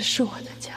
这是我的家。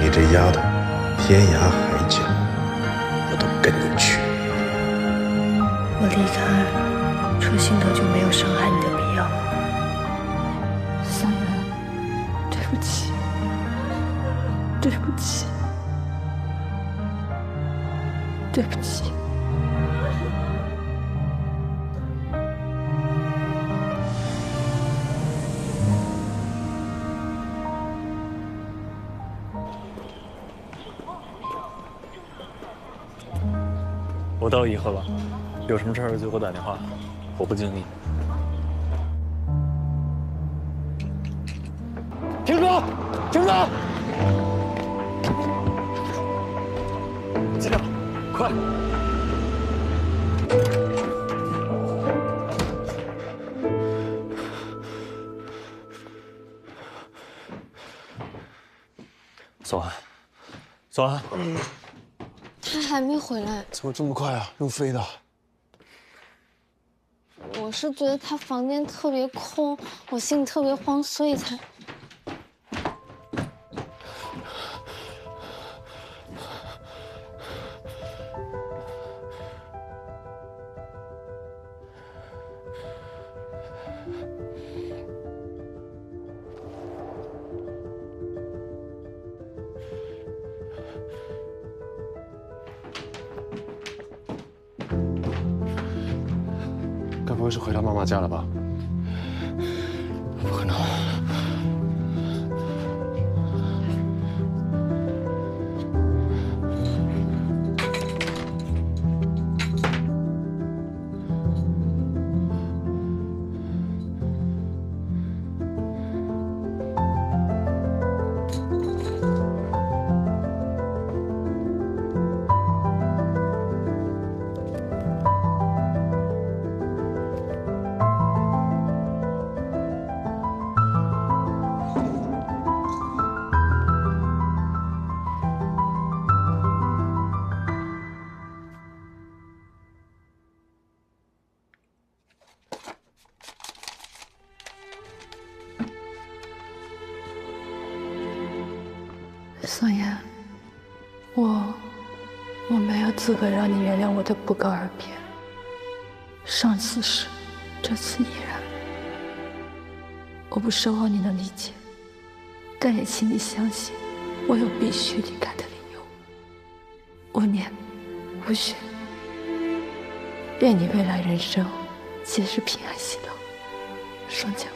你这丫头，天涯海角我都跟你去。我离开，春心阁就没有伤害你的必要。桑然，对不起，对不起，对不起。我到颐和了，有什么事儿就给我打电话，我不经意。停车！停车！进来，快！宋安，宋安。他还没回来，怎么这么快啊？用飞的？我是觉得他房间特别空，我心里特别慌，所以才……该不会是回到妈妈家了吧？不可能。桑言，我没有资格让你原谅我的不告而别。上次是，这次依然。我不奢望你能理解，但也请你相信，我有必须离开的理由。无念，无血。愿你未来人生皆是平安喜乐。双江。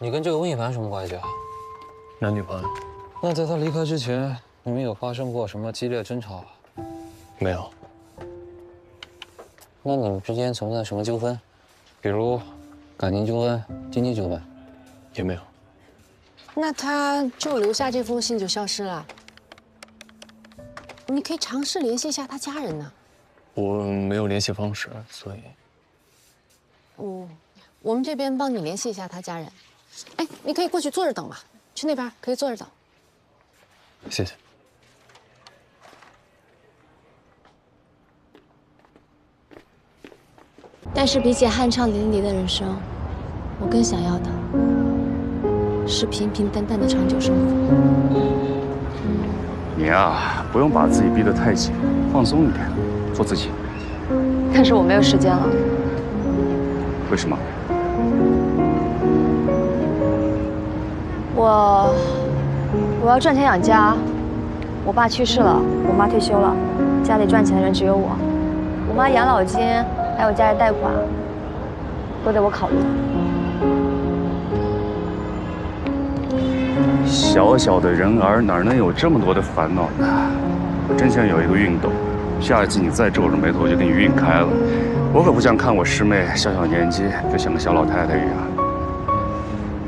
你跟这个温亦凡什么关系啊？男女朋友？那在他离开之前，你们有发生过什么激烈争吵？没有。那你们之间存在什么纠纷？比如感情纠纷、经济纠纷？也没有。那他就留下这封信就消失了。你可以尝试联系一下他家人呢。我没有联系方式，所以。我们这边帮你联系一下他家人。哎，你可以过去坐着等吧，去那边可以坐着等。谢谢。但是比起酣畅淋漓的人生，我更想要的是平平淡淡的长久生活。你啊，不用把自己逼得太紧，放松一点，做自己。但是我没有时间了。为什么？我要赚钱养家。我爸去世了，我妈退休了，家里赚钱的人只有我。我妈养老金还有家里贷款，都得我考虑。小小的人儿哪能有这么多的烦恼呢？我真想有一个熨斗，下一次你再皱着眉头，我就给你熨开了。我可不想看我师妹小小年纪就像个小老太太一样。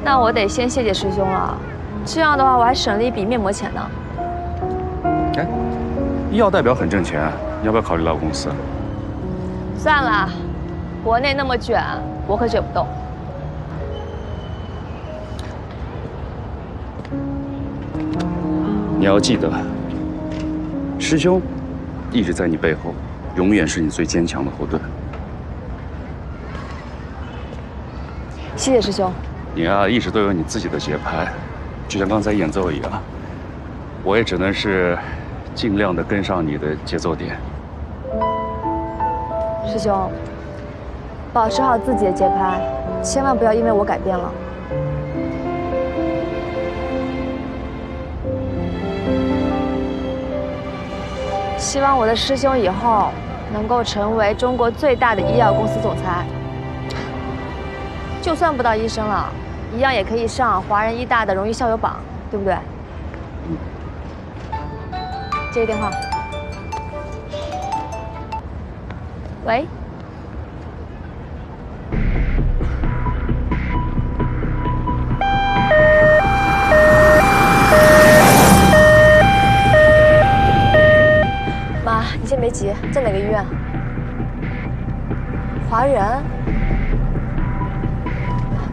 那我得先谢谢师兄了，这样的话我还省了一笔面膜钱呢。哎，医药代表很挣钱，你要不要考虑到公司？算了，国内那么卷，我可卷不动。你要记得，师兄一直在你背后，永远是你最坚强的后盾。谢谢师兄。你啊，一直都有你自己的节拍，就像刚才演奏一样。我也只能是尽量的跟上你的节奏点。师兄，保持好自己的节拍，千万不要因为我改变了。希望我的师兄以后能够成为中国最大的医药公司总裁。就算不当医生了，一样也可以上华人医大的荣誉校友榜，对不对？接个电话。喂。妈，你先别急，在哪个医院？华人？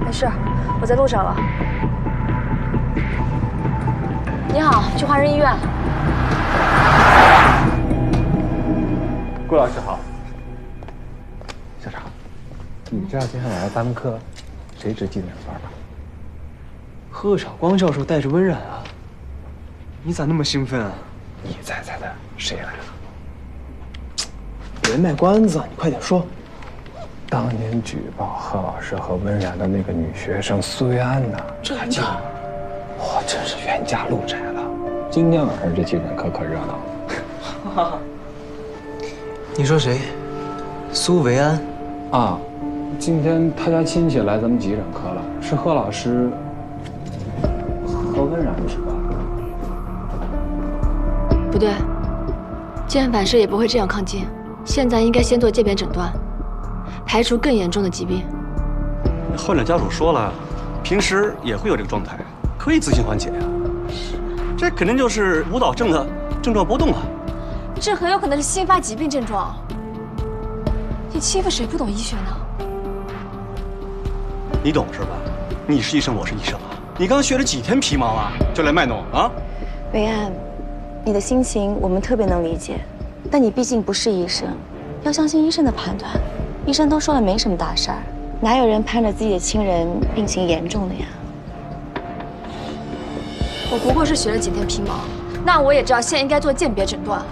没事，我在路上了。你好，去华人医院。顾老师好。小常，你知道接下来咱们课谁值纪念分吧？贺晓光教授带着温冉啊！你咋那么兴奋啊？你猜的，谁来了？别卖关子，你快点说。当年举报贺老师和温冉的那个女学生苏维安呢？这家伙，我真是冤家路窄了。今天晚上这纪念课可热闹了。你说谁？苏维安？啊，今天他家亲戚来咱们急诊科了，是贺老师和温冉是吧？不对，间反射也不会这样抗进，现在应该先做鉴别诊断，排除更严重的疾病。患者家属说了，平时也会有这个状态，可以自行缓解呀。这肯定就是舞蹈症的症状波动啊。这很有可能是新发疾病症状。你欺负谁不懂医学呢？你懂是吧？你是医生，我是医生啊。你刚学了几天皮毛啊，就来卖弄啊？维安，你的心情我们特别能理解，但你毕竟不是医生，要相信医生的判断。医生都说了没什么大事儿，哪有人盼着自己的亲人病情严重的呀？我不过是学了几天皮毛，那我也知道现在应该做鉴别诊断。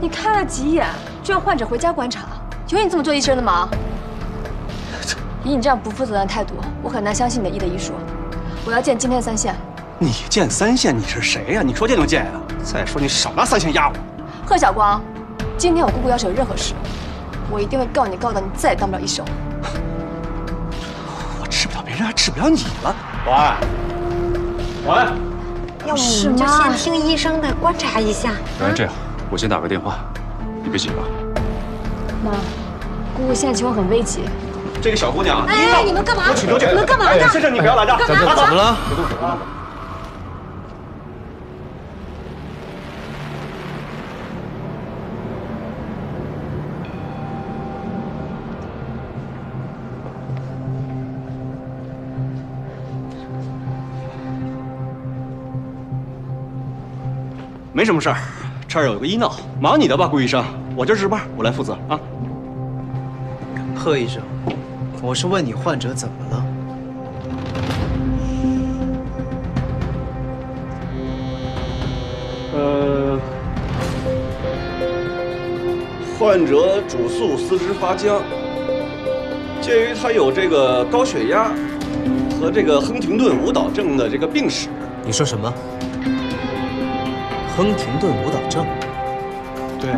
你看了几眼就让患者回家观察，有你这么做医生的吗？以你这样不负责任的态度，我很难相信你的医的医术。我要见今天3线。你见3线，你是谁呀？你说见就见呀！再说你少拿3线压我。贺晓光，今天我姑姑要是有任何事，我一定会告你，告到你再也当不了医生。我治不了别人，还治不了你了。喂，要不我们就先听医生的，观察一下。来，这样，我先打个电话，你别急啊。妈，姑姑现在情况很危急。这个小姑娘，哎，你们干嘛？我请求解。你们干嘛呢？先生，你不要拦着。干嘛？怎么了？别动手啊！没什么事儿，这儿有个医闹，忙你的吧，顾医生。我这值班，我来负责啊。贺医生，我是问你患者怎么了？患者主诉四肢发僵，鉴于他有这个高血压和这个亨廷顿舞蹈症的这个病史。你说什么？亨廷顿舞蹈症？对。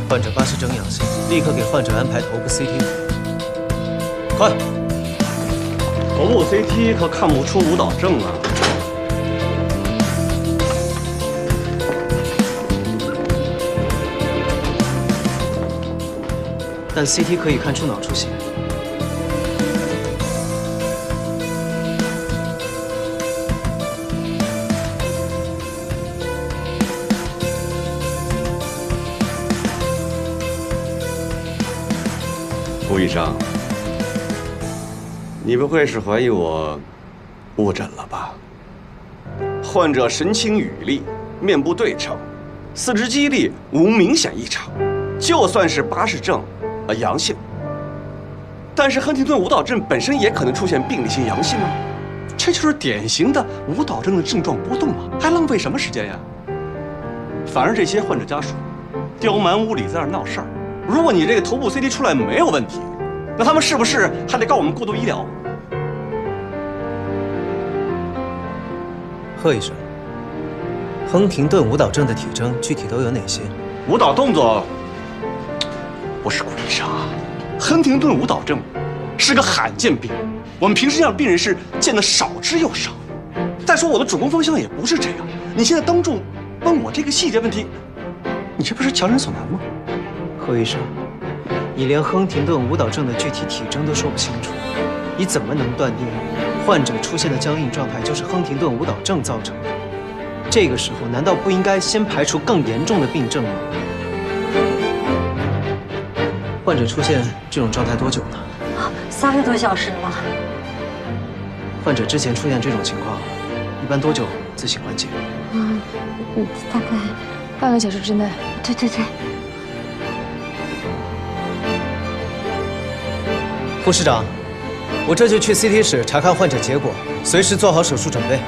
患者巴氏症阳性，立刻给患者安排头部 CT。快！头部 CT 可看不出舞蹈症啊。但 CT 可以看出脑出血。顾医生，你不会是怀疑我误诊了吧？患者神情语厉，面部对称，四肢肌力无明显异常，就算是巴氏症阳性，但是亨廷顿舞蹈症本身也可能出现病理性阳性啊，这就是典型的舞蹈症的症状波动嘛，还浪费什么时间呀？反而这些患者家属刁蛮无理，在那儿闹事儿。如果你这个头部 CT 出来没有问题，那他们是不是还得告我们过度医疗？贺医生，亨廷顿舞蹈症的体征具体都有哪些？舞蹈动作不是顾医生啊，亨廷顿舞蹈症是个罕见病，我们平时这样的病人是见得少之又少。再说我的主攻方向也不是这样，你现在当众问我这个细节问题，你这不是强人所难吗？贺医生，你连亨廷顿舞蹈症的具体体征都说不清楚，你怎么能断定患者出现的僵硬状态就是亨廷顿舞蹈症造成的？这个时候难道不应该先排除更严重的病症吗？患者出现这种状态多久了？3个多小时了。患者之前出现这种情况，一般多久自行缓解？大概半个小时之内。对对对。护士长，我这就去 CT 室查看患者结果，随时做好手术准备。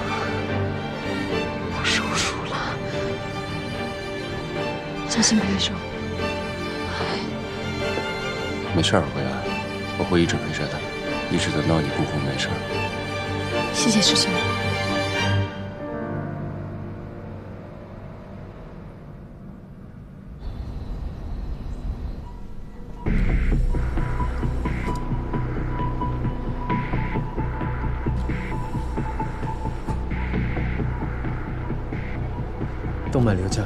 要手术了，小心陪手。没事儿，慧安，我会一直陪着的，一直等到你姑父没事。谢谢师兄。动脉瘤浆。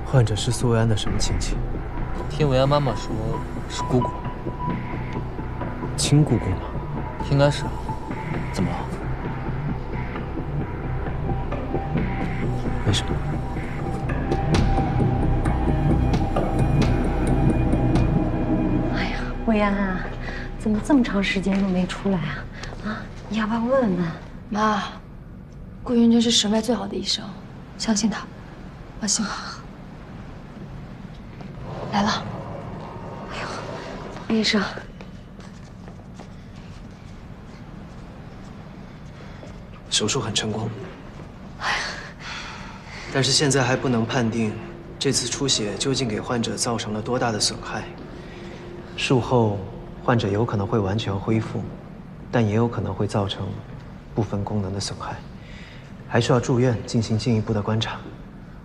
患者是苏维安的什么亲戚？听维安妈妈说是姑姑，亲姑姑吗？应该是。怎么了？没什么。薇安啊，怎么这么长时间都没出来啊？啊，你要不要问问？妈，顾云真是省外最好的医生，相信他，放心吧。来了。哎呦，顾医生，手术很成功，但是现在还不能判定这次出血究竟给患者造成了多大的损害。术后，患者有可能会完全恢复，但也有可能会造成部分功能的损害，还需要住院进行进一步的观察。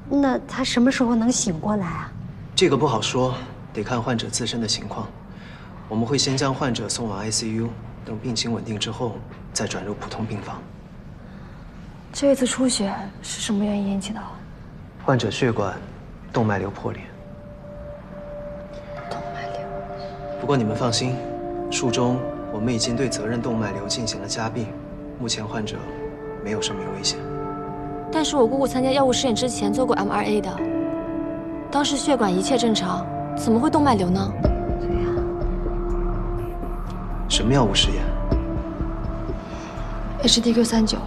那他什么时候能醒过来啊？这个不好说，得看患者自身的情况。我们会先将患者送往 ICU， 等病情稳定之后，再转入普通病房。这次出血是什么原因引起的？患者血管动脉瘤破裂。动脉瘤。不过你们放心，术中我们已经对责任动脉瘤进行了加病，目前患者没有生命危险。但是我姑姑参加药物试验之前做过 MRA 的，当时血管一切正常，怎么会动脉瘤呢？对呀。什么药物试验 ？HDQ39，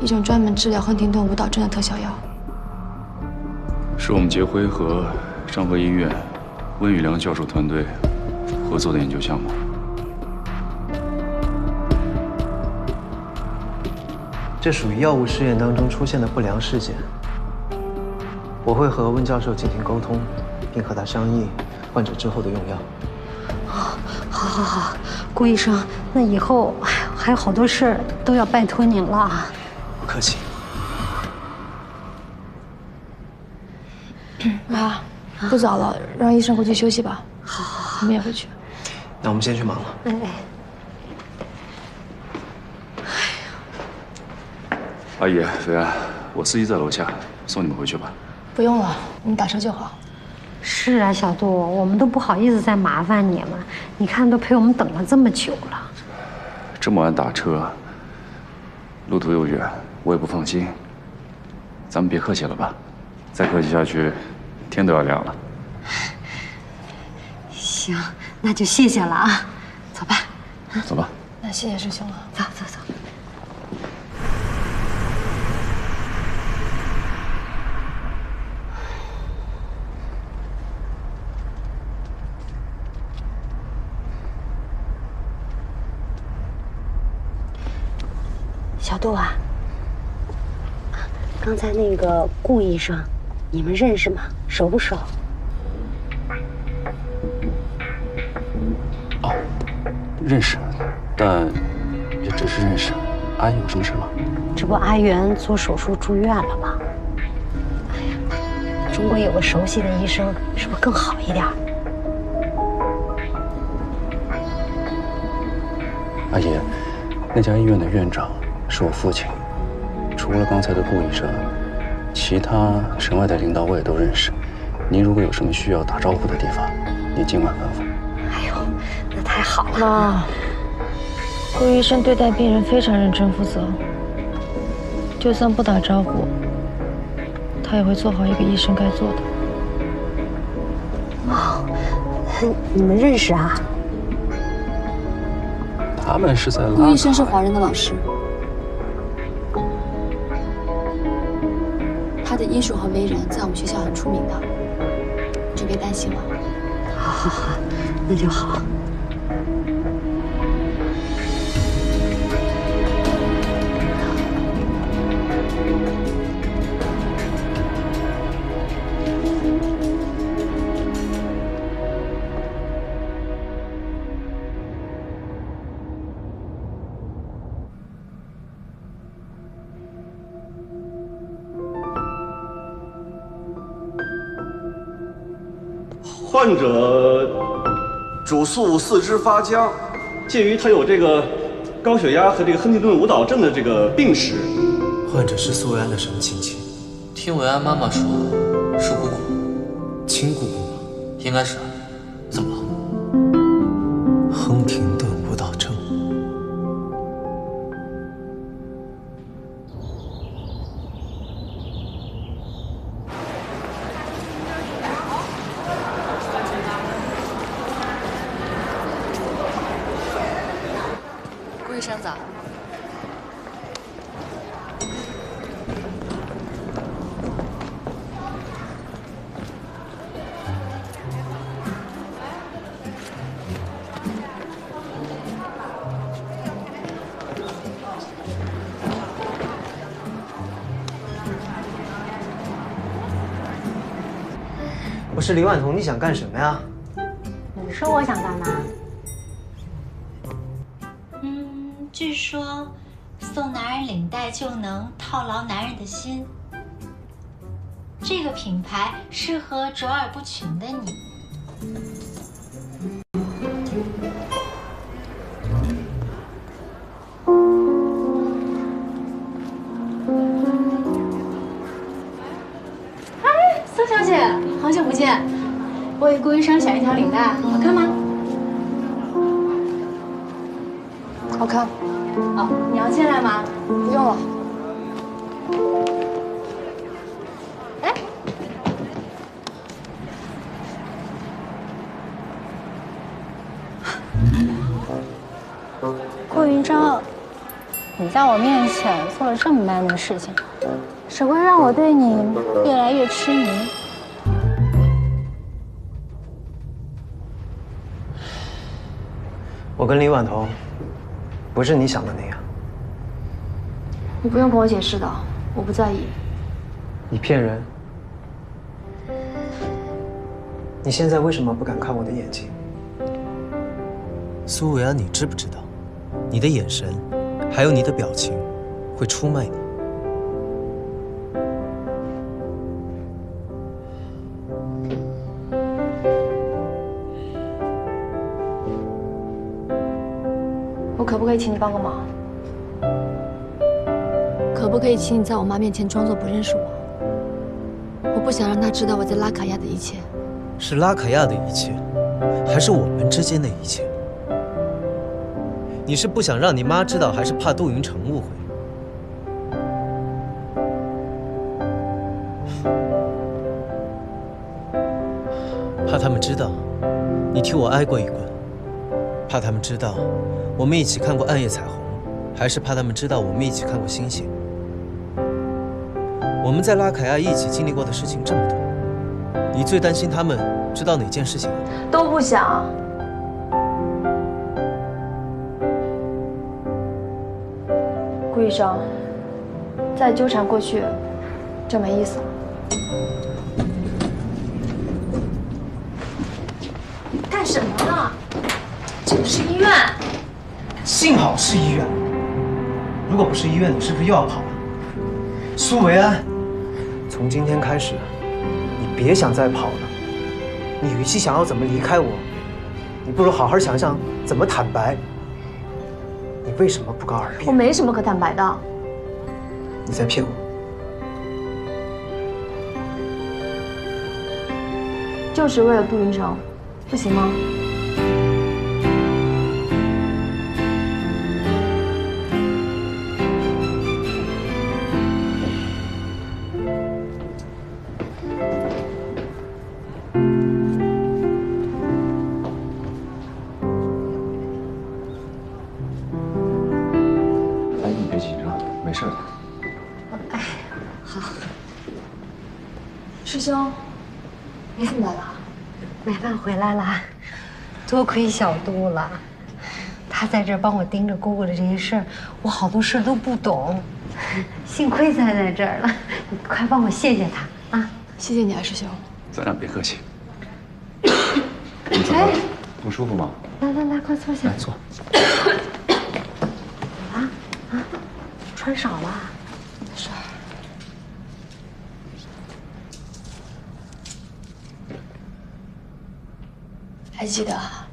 一种专门治疗亨廷顿舞蹈症的特效药。是我们杰辉和上河医院温宇良教授团队合作的研究项目。这属于药物试验当中出现的不良事件。我会和温教授进行沟通，并和他商议患者之后的用药。好，好，好，顾医生，那以后还有好多事儿都要拜托您了。不客气。妈，不早了，让医生回去休息吧。好，好，好，我们也回去。那我们先去忙了。哎哎。阿姨、菲安，我司机在楼下，送你们回去吧。不用了，你们打车就好。是啊，小杜，我们都不好意思再麻烦你了。你看，都陪我们等了这么久了。这么晚打车，路途又远，我也不放心。咱们别客气了吧？再客气下去，天都要亮了。行，那就谢谢了啊。走吧。走吧。那谢谢师兄了。走走走。小杜啊，刚才那个顾医生，你们认识吗？熟不熟？哦，认识，但也只是认识。阿姨有什么事吗？这不阿元做手术住院了吗？哎呀，中国有个熟悉的医生，是不是更好一点？阿姨，那家医院的院长是我父亲，除了刚才的顾医生，其他省外的领导我也都认识。您如果有什么需要打招呼的地方，您尽管吩咐。哎呦，那太好了。妈，顾医生对待病人非常认真负责，就算不打招呼，他也会做好一个医生该做的。哦，你们认识啊？他们是在顾医生是华人的老师，他的医术和为人在我们学校很出名的，就别担心了。好，好，好，那就好。患者主诉四肢发僵，鉴于他有这个高血压和这个亨廷顿舞蹈症的这个病史。患者是苏维安的什么亲戚？听维安妈妈说，是姑姑，亲姑姑吗？应该是。怎么了？亨廷顿舞蹈症。声早。我是李婉彤，你想干什么呀？你说我想干嘛？据说送男人领带就能套牢男人的心。这个品牌适合卓尔不群的你。哎，宋小姐，好久不见！我给顾医生选一条领带，好看吗？好看。哦，你要进来吗？不用了。哎，顾云章，你在我面前做了这么 man 的事情，只会让我对你越来越痴迷。我跟李婉彤不是你想的那样。你不用跟我解释的，我不在意。你骗人！你现在为什么不敢看我的眼睛？苏维安，你知不知道，你的眼神，还有你的表情，会出卖你。我可不可以请你帮个忙？可不可以请你在我妈面前装作不认识我？我不想让她知道我在拉卡亚的一切。是拉卡亚的一切，还是我们之间的一切？你是不想让你妈知道，还是怕杜云城误会？怕他们知道你替我挨过一棍，怕他们知道我们一起看过暗夜彩虹，还是怕他们知道我们一起看过星星？我们在拉凯亚一起经历过的事情这么多，你最担心他们知道哪件事情？都不想。顾医生，再纠缠过去就没意思了。干什么呢？这里是医院。幸好是医院，如果不是医院，你是不是又要跑了？苏维安，从今天开始，你别想再跑了。你与其想要怎么离开我，你不如好好想想怎么坦白。你为什么不告而别？我没什么可坦白的。你在骗我。就是为了杜云城，不行吗？没事的。哎，好。师兄，你怎么来了？买饭回来了，多亏小杜了，他在这儿帮我盯着姑姑的这些事儿，我好多事儿都不懂，幸亏他在这儿了，你快帮我谢谢他啊！谢谢你啊，师兄。咱俩别客气。你怎么了？不舒服吗？来来来，快坐下。来坐。穿少了，没事儿。还记得啊？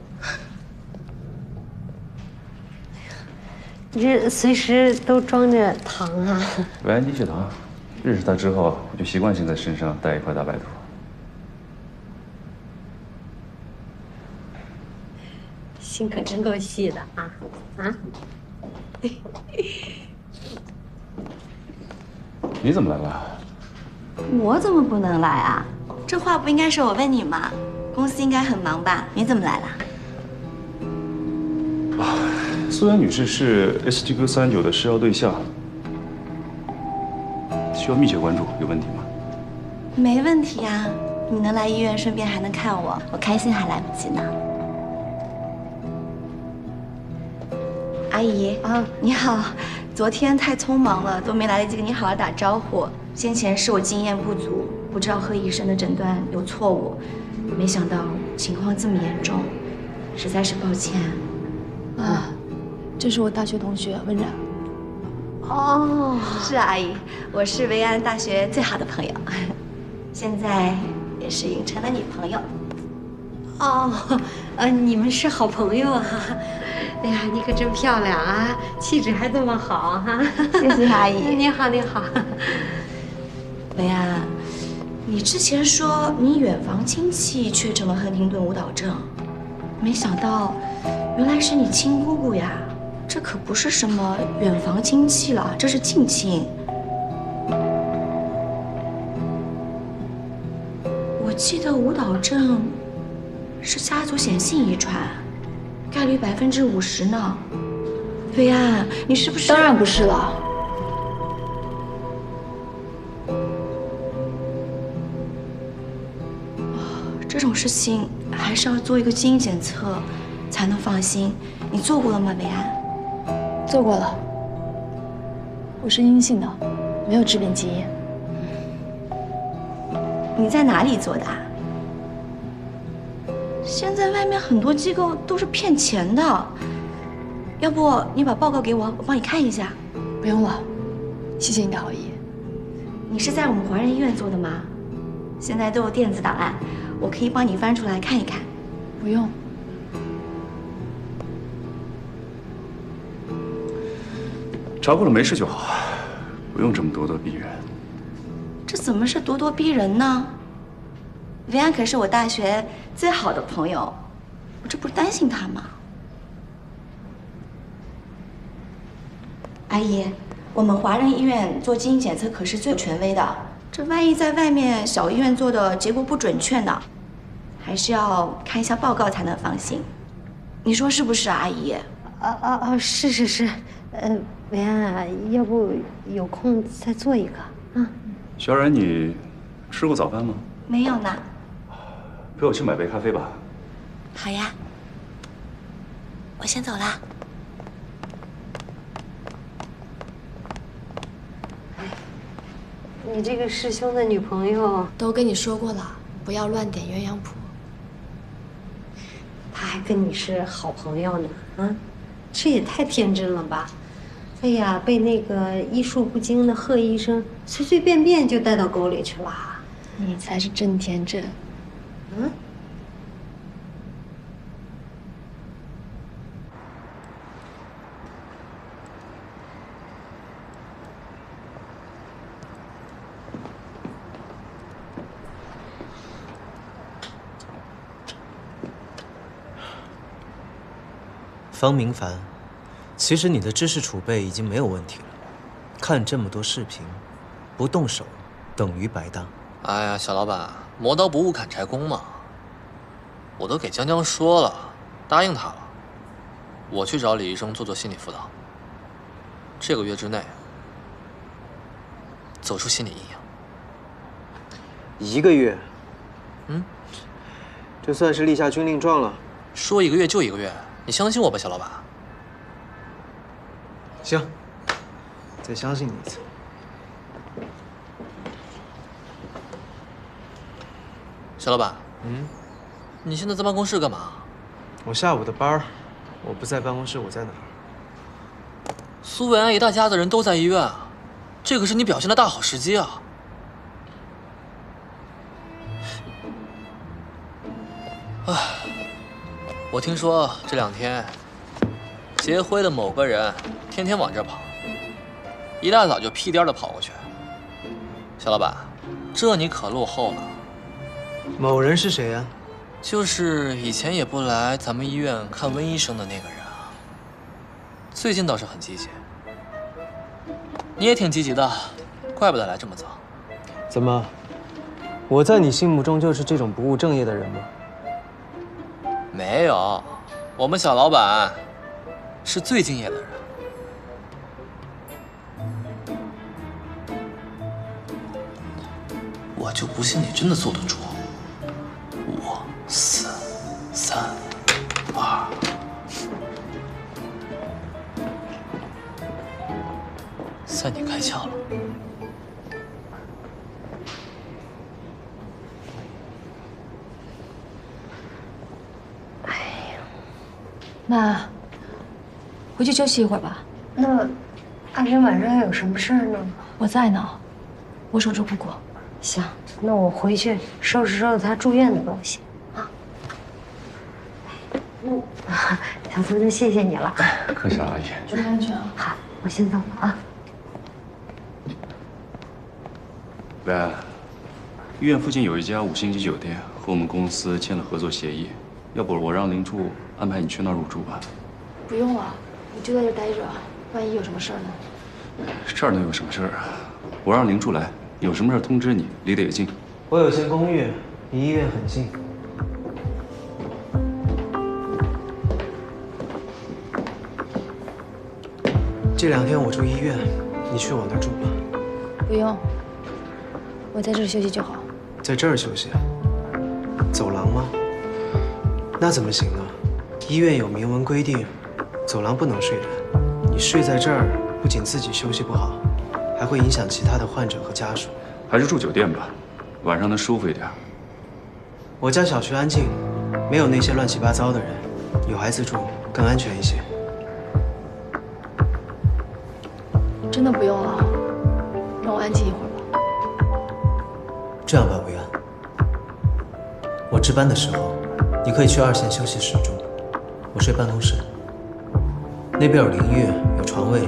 你这随时都装着糖啊！维安低血糖，认识他之后，我就习惯性在身上带一块大白兔。心可真够细的啊！啊！你怎么来了？我怎么不能来啊？这话不应该是我问你吗？公司应该很忙吧？你怎么来了？苏媛女士是 STQ39的施药对象，需要密切关注，有问题吗？没问题呀，你能来医院，顺便还能看我，我开心还来不及呢。阿姨啊，你好，昨天太匆忙了，都没来得及跟你好好打招呼。先前是我经验不足，不知道贺医生的诊断有错误，没想到情况这么严重，实在是抱歉。啊，这是我大学同学温冉。哦，是阿姨，我是维安大学最好的朋友，现在也是影城的女朋友。哦，你们是好朋友啊！哎呀，你可真漂亮啊，气质还这么好哈！谢谢阿姨。你好，你好。维安，你之前说你远房亲戚确诊了亨廷顿舞蹈症，没想到原来是你亲姑姑呀！这可不是什么远房亲戚了，这是近亲。我记得舞蹈症是家族显性遗传，概率50%呢。维安，你是不是？当然不是了。这种事情还是要做一个基因检测才能放心。你做过了吗，维安？做过了，我是阴性的，没有致病基因。你在哪里做的？现在外面很多机构都是骗钱的，要不你把报告给我，我帮你看一下。不用了，谢谢你的好意。你是在我们华人医院做的吗？现在都有电子档案，我可以帮你翻出来看一看。不用。查过了没事就好，不用这么咄咄逼人。这怎么是咄咄逼人呢？维安可是我大学最好的朋友，我这不是担心他吗？阿姨，我们华人医院做基因检测可是最权威的，这万一在外面小医院做的结果不准确呢，还是要看一下报告才能放心。你说是不是啊，阿姨？是，维安啊，要不有空再做一个啊？小冉，你吃过早饭吗？没有呢。陪我去买杯咖啡吧。好呀，我先走了。你这个师兄的女朋友都跟你说过了，不要乱点鸳鸯谱。她还跟你是好朋友呢，啊，这也太天真了吧！哎呀，被那个医术不精的贺医生随随便便就带到沟里去了。你才是真天真。嗯。方明凡，其实你的知识储备已经没有问题了。看这么多视频，不动手等于白搭。哎呀，小老板，磨刀不误砍柴工嘛。我都给江江说了，答应他了。我去找李医生做心理辅导。这个月之内，走出心理阴影。1个月？嗯，这算是立下军令状了。说1个月就1个月。你相信我吧，小老板。行，再相信你一次。小老板，你现在在办公室干嘛？我下午的班儿，我不在办公室，我在哪儿？苏维安一大家子人都在医院啊，这可是你表现的大好时机啊！唉。我听说这2天，结辉的某个人天天往这跑，一大早就屁颠的跑过去。小老板，这你可落后了。某人是谁呀？就是以前也不来咱们医院看温医生的那个人啊。最近倒是很积极。你也挺积极的，怪不得来这么早。怎么，我在你心目中就是这种不务正业的人吗？没有，我们小老板是最敬业的人。我就不信你真的坐得住。5、4、3、2。算你开窍了。那回去休息一会儿吧。那阿珍晚上有什么事儿呢？我在呢，我守着姑姑。行，那我回去收拾收拾她住院的东西啊。小孙子，谢谢你了。客气了，阿姨。注意安全啊。好，我先走了啊。维安，医院附近有一家5星级酒店，和我们公司签了合作协议，要不我让林柱安排你去那儿入住吧？不用了，你就在这待着，万一有什么事儿呢？这儿能有什么事儿啊？我让林柱来，有什么事儿通知你，离得也近。我有间公寓，离医院很近。这2天我住医院，你去我那儿住吧。不用，我在这儿休息就好。在这儿休息？走廊吗？那怎么行呢？医院有明文规定，走廊不能睡人。你睡在这儿，不仅自己休息不好，还会影响其他的患者和家属。还是住酒店吧，晚上能舒服一点。我家小区安静，没有那些乱七八糟的人，有孩子住更安全一些。真的不用了，让我安静一会儿吧。这样吧，维安，我值班的时候，你可以去2线休息室住，我睡办公室。那边有淋浴，有床位，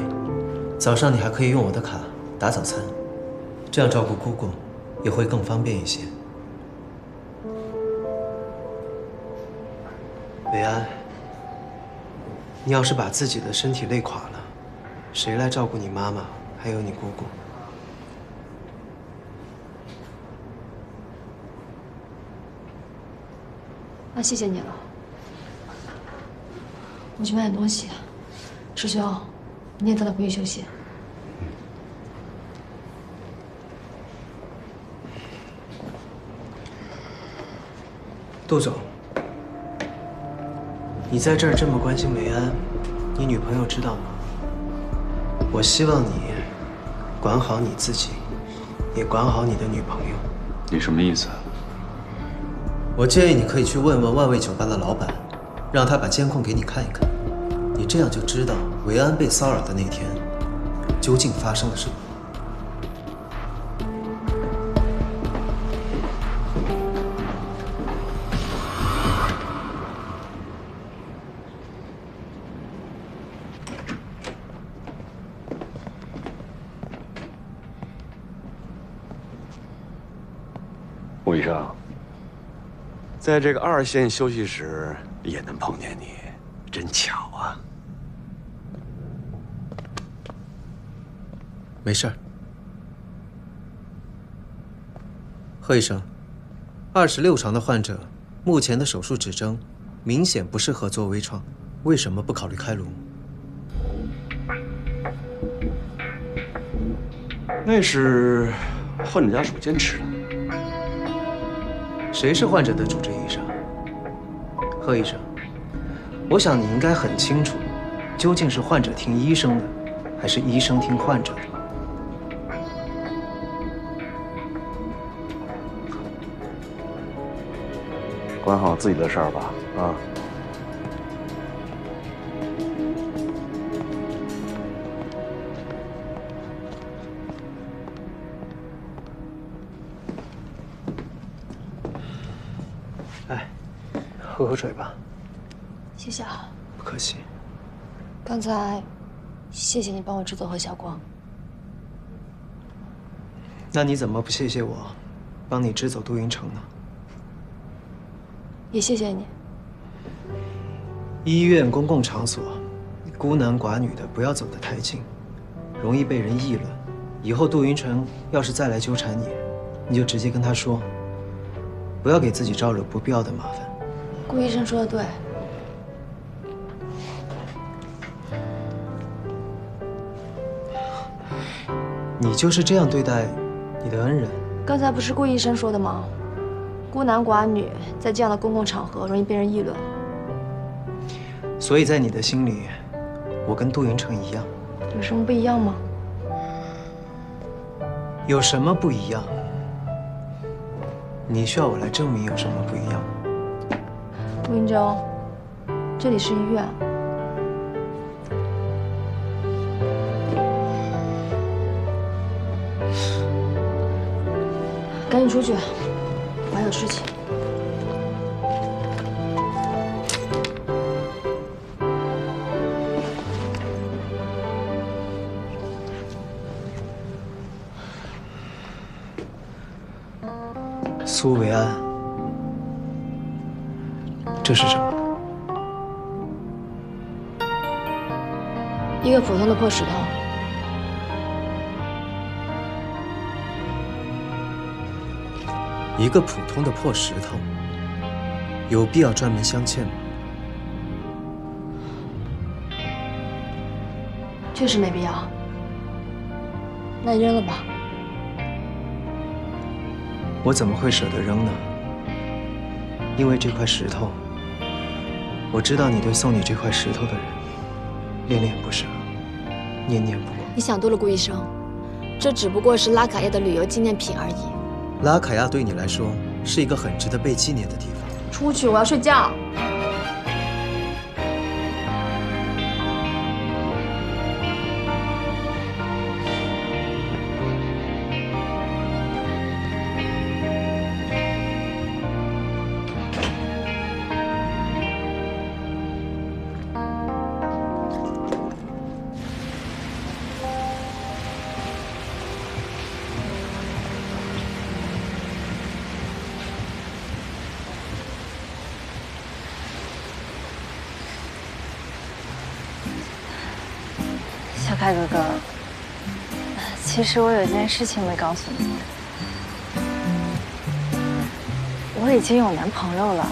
早上你还可以用我的卡打早餐，这样照顾姑姑也会更方便一些。维安，你要是把自己的身体累垮了，谁来照顾你妈妈还有你姑姑？那谢谢你了，我去买点东西。师兄，你也早点回去休息。杜总，你在这儿这么关心维安，你女朋友知道吗？我希望你管好你自己，也管好你的女朋友。你什么意思？我建议你可以去问问万味酒吧的老板，让他把监控给你看一看，你这样就知道维安被骚扰的那天究竟发生了什么。吴医生，在这个2线休息室也能碰见你，真巧啊！没事儿。贺医生，26床的患者，目前的手术指征明显不适合做微创，为什么不考虑开颅？那是患者家属坚持的。谁是患者的主治医生？贺医生，我想你应该很清楚，究竟是患者听医生的，还是医生听患者的？管好自己的事儿吧，啊！喝口水吧。谢谢啊。不客气。刚才，谢谢你帮我支走何晓光。那你怎么不谢谢我，帮你支走杜云成呢？也谢谢你。医院公共场所，孤男寡女的不要走得太近，容易被人议论。以后杜云成要是再来纠缠你，你就直接跟他说，不要给自己招惹不必要的麻烦。顾医生说的对。你就是这样对待你的恩人？刚才不是顾医生说的吗？孤男寡女在这样的公共场合容易被人议论。所以在你的心里，我跟杜云成一样。有什么不一样吗？有什么不一样？你需要我来证明有什么不一样？杜云峥，这里是医院。赶紧出去，我还有事情。苏维安，这是什么？一个普通的破石头。一个普通的破石头，有必要专门镶嵌吗？确实没必要。那你扔了吧。我怎么会舍得扔呢？因为这块石头，我知道你对送你这块石头的人恋恋不舍，念念不忘。你想多了，顾医生，这只不过是拉卡亚的旅游纪念品而已。拉卡亚对你来说是一个很值得被纪念的地方。出去，我要睡觉。小凯哥哥，其实我有件事情没告诉你，我已经有男朋友了。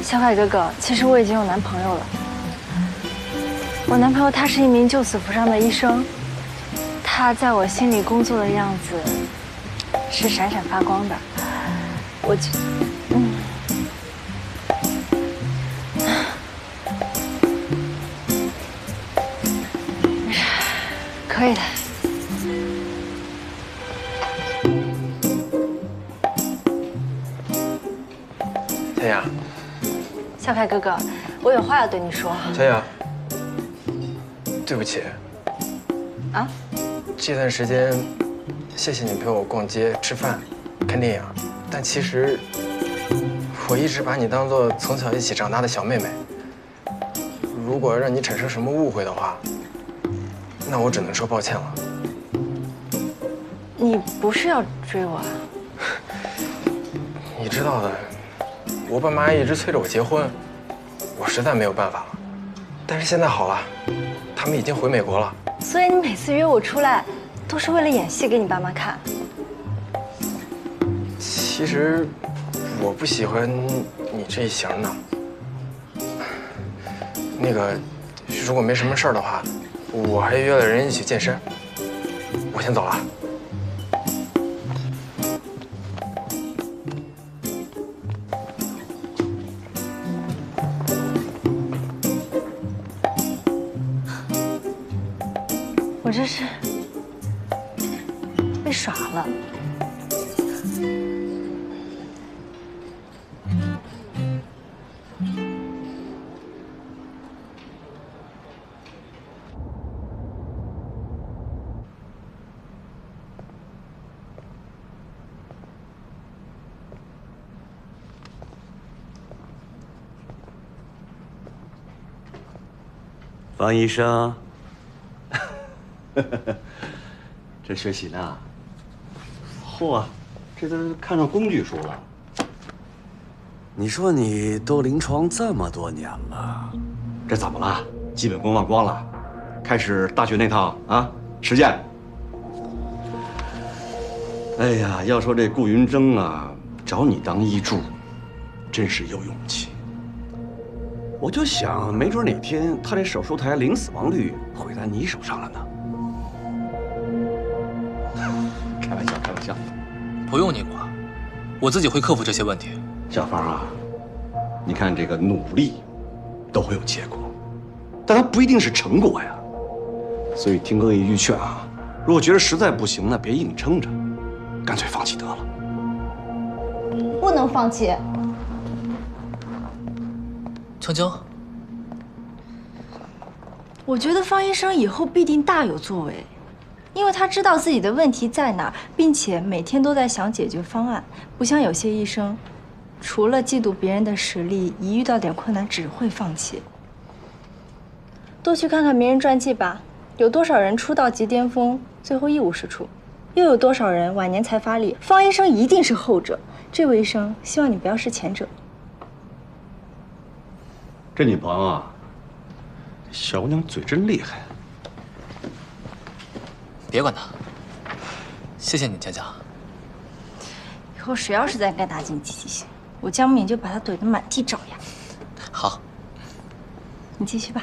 小凯哥哥，其实我已经有男朋友了。我男朋友他是一名救死扶伤的医生，他在我心里工作的样子是闪闪发光的。我就，可以的。千雅，小凯哥哥，我有话要对你说。千雅，对不起。啊？这段时间，谢谢你陪我逛街、吃饭、看电影，但其实我一直把你当做从小一起长大的小妹妹。如果让你产生什么误会的话，那我只能说抱歉了。你不是要追我啊？你知道的，我爸妈一直催着我结婚，我实在没有办法了。但是现在好了，他们已经回美国了。所以你每次约我出来，都是为了演戏给你爸妈看。其实我不喜欢你这一型的。那个，如果没什么事儿的话，我还约了人一起健身。我先走了。我这是被耍了。方医生，这学习呢？嚯，这都看上工具书了。你说你都临床这么多年了，这怎么了？基本功忘光了？开始大学那套啊？实践？哎呀，要说这顾云峥啊，找你当医助，真是有勇气。我就想，没准哪天他这手术台零死亡率会在你手上了呢。开玩笑，开玩笑。不用你管，我自己会克服这些问题。小芳啊，你看这个努力都会有结果，但它不一定是成果呀。所以听哥一句劝啊，如果觉得实在不行呢，别硬撑着，干脆放弃得了。不能放弃。青青，我觉得方医生以后必定大有作为，因为他知道自己的问题在哪儿，并且每天都在想解决方案，不像有些医生，除了嫉妒别人的实力，一遇到点困难只会放弃。多去看看名人传记吧，有多少人出道即巅峰，最后一无是处，又有多少人晚年才发力？方医生一定是后者。这位医生，希望你不要是前者。这你朋友啊，小姑娘嘴真厉害。别管他，谢谢你，佳佳。以后谁要是再敢打击你积极性，我江敏就把他怼得满地找牙。好，你继续吧。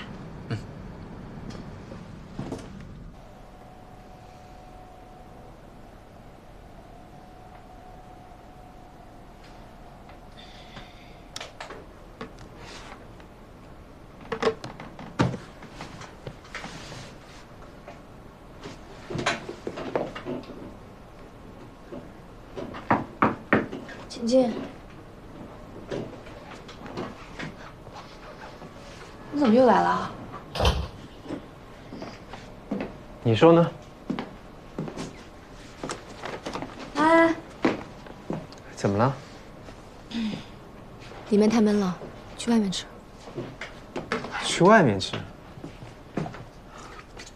请进。你怎么又来了？你说呢？哎，怎么了？里面太闷了，去外面吃。去外面吃？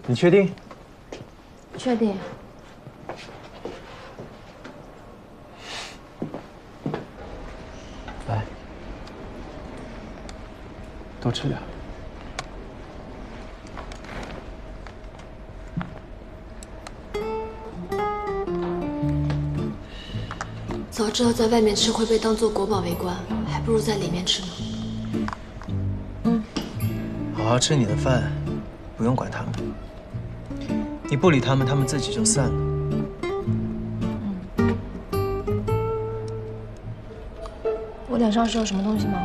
你确定？确定。来，多吃点。早知道在外面吃会被当作国宝围观，还不如在里面吃呢。好好吃你的饭，不用管他们。你不理他们，他们自己就散了。我脸上是有什么东西吗？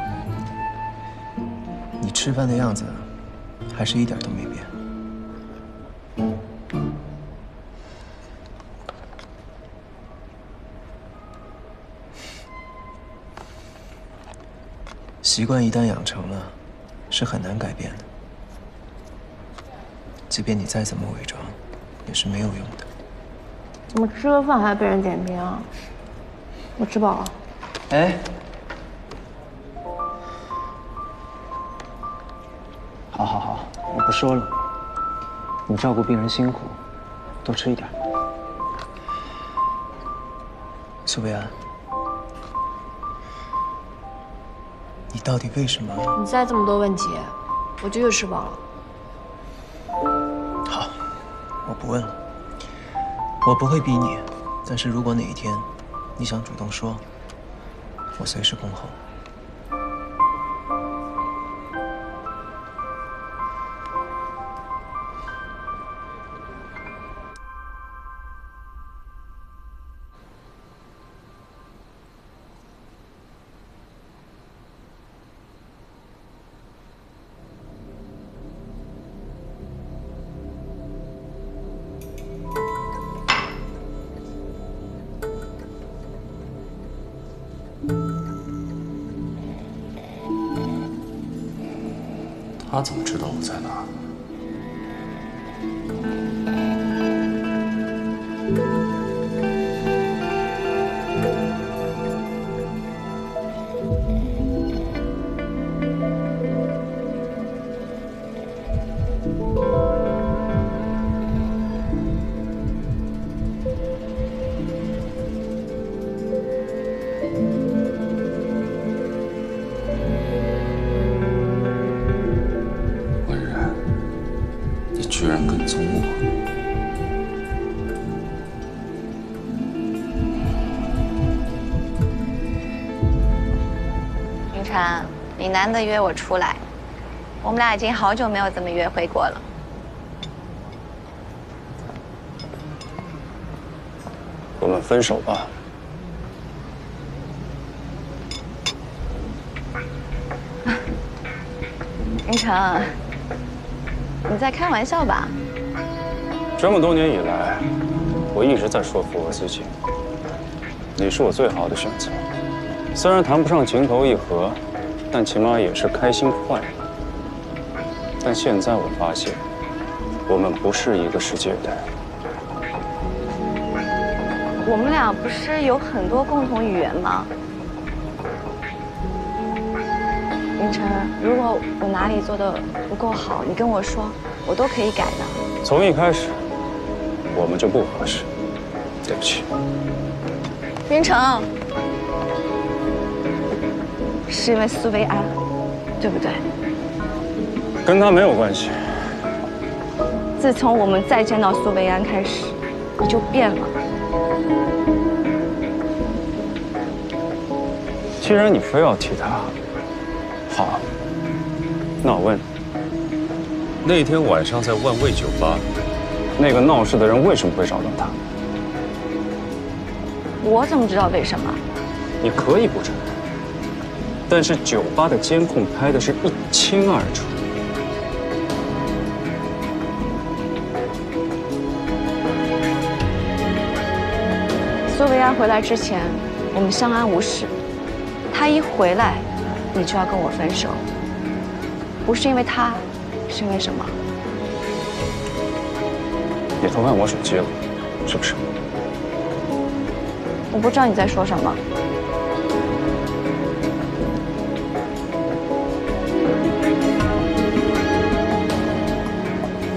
你吃饭的样子，还是一点都没变。习惯一旦养成了，是很难改变的。即便你再怎么伪装，也是没有用的。怎么吃个饭还被人点评啊？我吃饱了。哎，好好好，我不说了。你照顾病人辛苦，多吃一点。苏维安，你到底为什么？你再这么多问题，我就又吃饱了。好，我不问了。我不会逼你，但是如果哪一天你想主动说，我随时恭候。他怎么知道我在哪儿？居然跟踪我！云婵，你难得约我出来，我们俩已经好久没有这么约会过了。我们分手吧。云城，你在开玩笑吧？这么多年以来，我一直在说服我自己，你是我最好的选择。虽然谈不上情投意合，但起码也是开心快乐。但现在我发现，我们不是一个世界的人。我们俩不是有很多共同语言吗？云城，如果我哪里做的不够好，你跟我说，我都可以改的。从一开始，我们就不合适。对不起。云城，是因为苏维安，对不对？跟他没有关系。自从我们再见到苏维安开始，你就变了。既然你非要提他，好，那我问你，那天晚上在万味酒吧，那个闹事的人为什么会找到他？我怎么知道为什么？你可以不知道，但是酒吧的监控拍的是一清二楚。苏维安回来之前，我们相安无事。他一回来，你就要跟我分手，不是因为他，是因为什么？你偷看我手机了，是不是？我不知道你在说什么。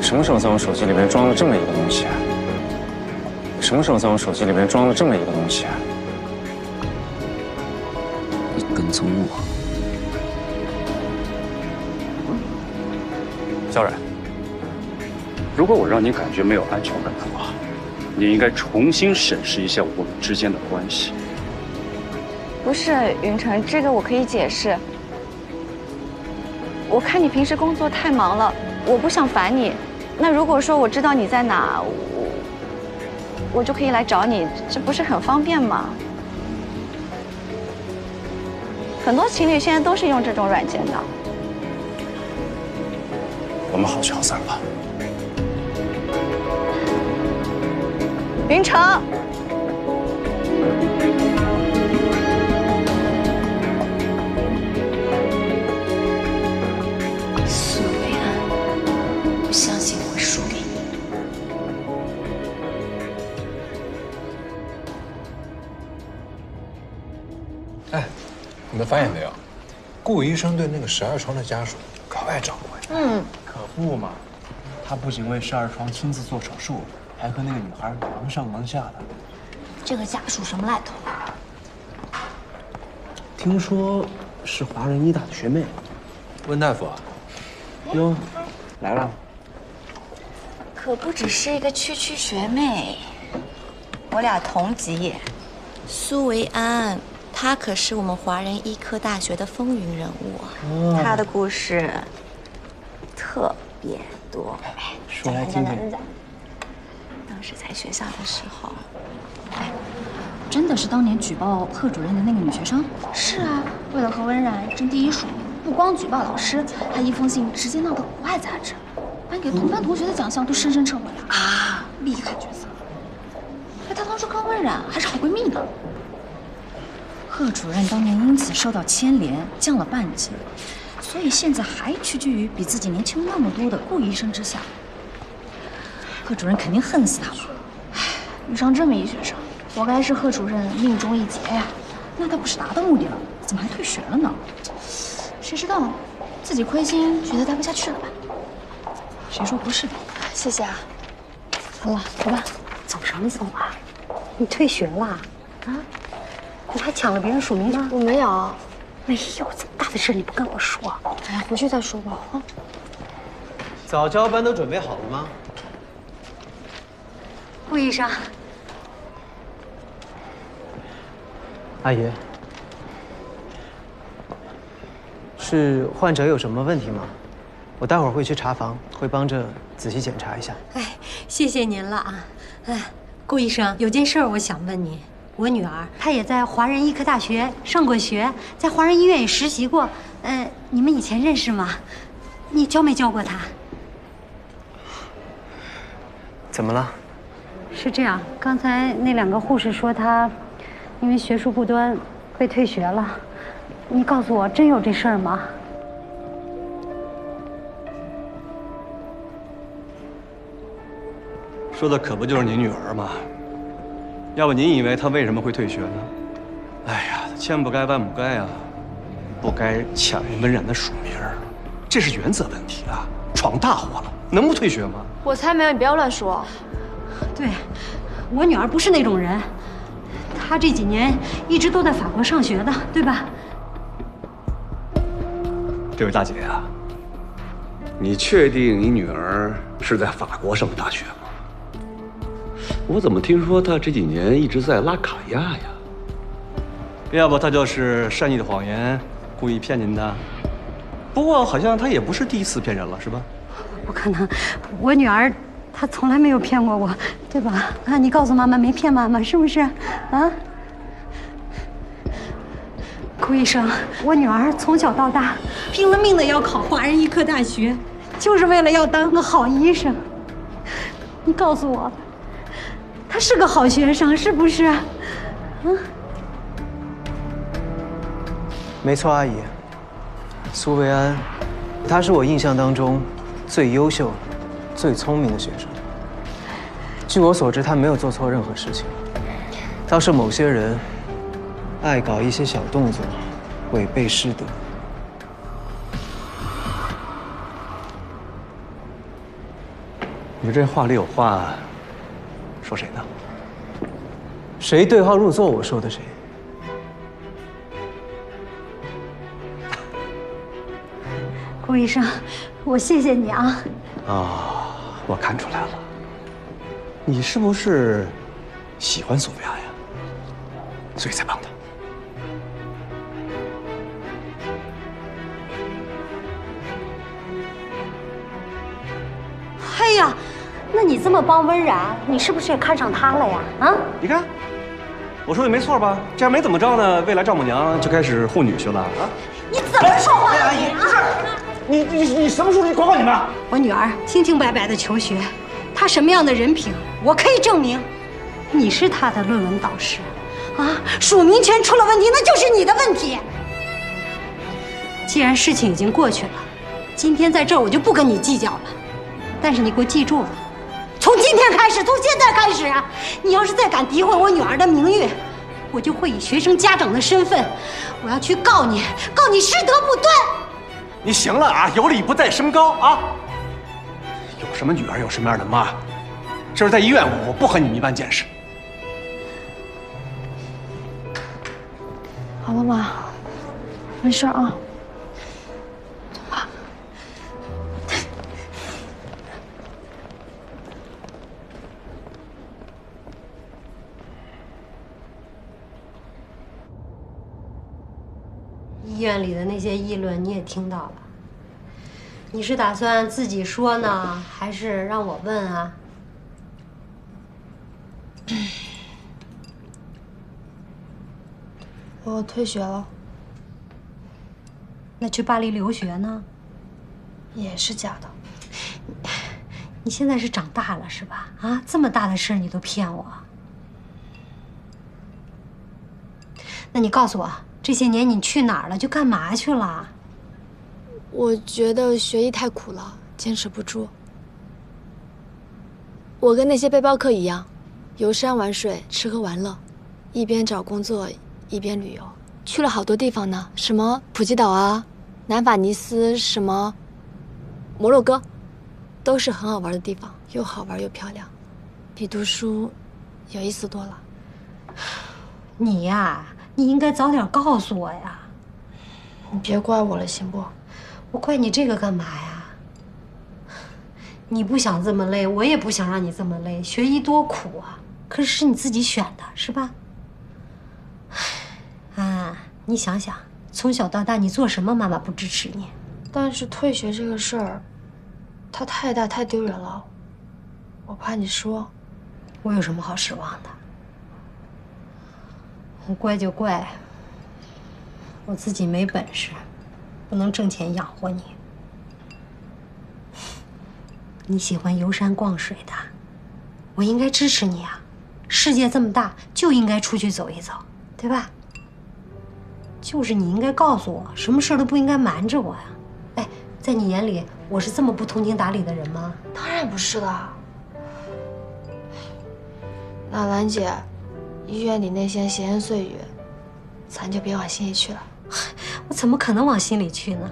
什么时候在我手机里面装了这么一个东西？什么时候在我手机里面装了这么一个东西？你跟踪我，小冉。如果我让你感觉没有安全感的话，你应该重新审视一下我们之间的关系。不是云城，这个我可以解释。我看你平时工作太忙了，我不想烦你。那如果说我知道你在哪，我就可以来找你，这不是很方便吗？很多情侣现在都是用这种软件的。我们好聚好散吧。云城。苏维安，我相信我会输给你。哎，你们发现没有？顾医生对那个12床的家属格外照顾。可不嘛，他不仅为12床亲自做手术，还和那个女孩忙上忙下的。这个家属什么来头？听说是华人医大的学妹。温大夫啊，哟，来了。可不只是一个区学妹，我俩同级。苏维安，她可是我们华人医科大学的风云人物，她的故事特别多。说来听听。当时在学校的时候，真的是当年举报贺主任的那个女学生？是啊，为了和温冉争第一数，不光举报老师，还一封信直接闹到国外杂志，颁给同班同学的奖项都深深撤回了啊！厉害角色。哎，她当初跟温冉还是好闺蜜呢。贺主任当年因此受到牵连，降了半级，所以现在还屈居于比自己年轻那么多的顾医生之下。贺主任肯定恨死他了。唉，遇上这么一学生，活该是贺主任命中一劫呀。那他不是达到目的了，怎么还退学了呢？谁知道自己亏心，觉得待不下去了吧？谁说不是的？谢谢啊。好了，走吧。走什么走啊？你退学了？啊？你还抢了别人署名吗？我没有。哎呦，这么大的事你不跟我说？哎呀，回去再说吧。啊。早教班都准备好了吗？顾医生。阿姨，是患者有什么问题吗？我待会儿会去查房，会帮着仔细检查一下。哎，谢谢您了啊！哎，顾医生，有件事我想问你。我女儿她也在华人医科大学上过学，在华人医院也实习过。你们以前认识吗？你教没教过她？怎么了？是这样，刚才那2个护士说她因为学术不端被退学了。你告诉我，真有这事儿吗？说的可不就是您女儿吗？要不您以为她为什么会退学呢？哎呀，千不该万不该啊，不该抢人温冉的署名，这是原则问题啊，闯大祸了，能不退学吗？我才没有，你不要乱说。对，我女儿不是那种人，她这几年一直都在法国上学的，对吧？这位大姐呀，你确定你女儿是在法国上的大学吗？我怎么听说她这几年一直在拉卡亚呀？要不她就是善意的谎言，故意骗您的。不过好像她也不是第一次骗人了，是吧？不可能，我女儿她从来没有骗过我，对吧？啊，你告诉妈妈没骗妈妈，是不是？啊？顾医生，我女儿从小到大拼了命的要考华人医科大学，就是为了要当个好医生。你告诉我，她是个好学生，是不是？啊？没错，阿姨，苏维安，他是我印象当中最优秀、最聪明的学生。据我所知，他没有做错任何事情，倒是某些人爱搞一些小动作，违背师德。你这话里有话，说谁呢？谁对号入座，我说的谁。顾医生，我谢谢你啊！啊，我看出来了，你是不是喜欢索菲亚呀？所以才帮她。哎呀，那你这么帮温冉，你是不是也看上她了呀？啊？你看，我说的没错吧？这样没怎么着呢，未来丈母娘就开始护女婿了啊！你怎么说话？阿姨，不是。你什么时候管管你们？我女儿清清白白的求学，她什么样的人品，我可以证明。你是她的论文导师，啊，署名权出了问题，那就是你的问题。既然事情已经过去了，今天在这儿我就不跟你计较了。但是你给我记住了，从今天开始，从现在开始，你要是再敢诋毁我女儿的名誉，我就会以学生家长的身份，我要去告你，告你师德不端。你行了啊，有理不在声高啊！有什么女儿有什么样的妈，这是在医院，我不和你们一般见识。好了妈，没事啊。走吧。医院里的那些议论你也听到了，你是打算自己说呢，还是让我问啊？我退学了。那去巴黎留学呢？也是假的。你现在是长大了是吧？啊，这么大的事你都骗我？那你告诉我，这些年你去哪儿了？就干嘛去了？我觉得学医太苦了，坚持不住。我跟那些背包客一样，游山玩水，吃喝玩乐，一边找工作一边旅游，去了好多地方呢，什么普吉岛啊、南法尼斯，什么摩洛哥，都是很好玩的地方，又好玩又漂亮，比读书有意思多了。你呀，你应该早点告诉我呀。你别怪我了，行不？我怪你这个干嘛呀？你不想这么累，我也不想让你这么累。学医多苦啊，可是你自己选的，是吧？啊，你想想，从小到大你做什么，妈妈不支持你？但是退学这个事儿，他太大太丢人了，我怕你说。我有什么好失望的？我怪就怪我自己没本事，不能挣钱养活你。你喜欢游山逛水的，我应该支持你啊！世界这么大，就应该出去走一走，对吧？就是你应该告诉我，什么事都不应该瞒着我呀。哎，在你眼里，我是这么不通情达理的人吗？当然不是的。那兰姐，医院里那些闲言碎语，咱就别往心里去了。我怎么可能往心里去呢？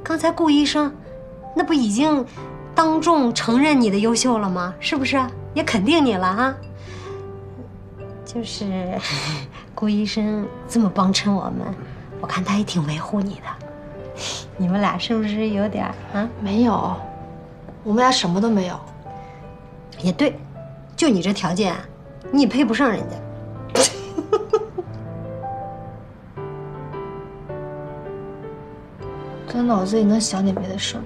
刚才顾医生，那不已经当众承认你的优秀了吗？是不是？也肯定你了啊。就是顾医生这么帮衬我们，我看他也挺维护你的。你们俩是不是有点啊？没有，我们俩什么都没有。也对，就你这条件，你也配不上人家。咱脑子里能想点别的事儿。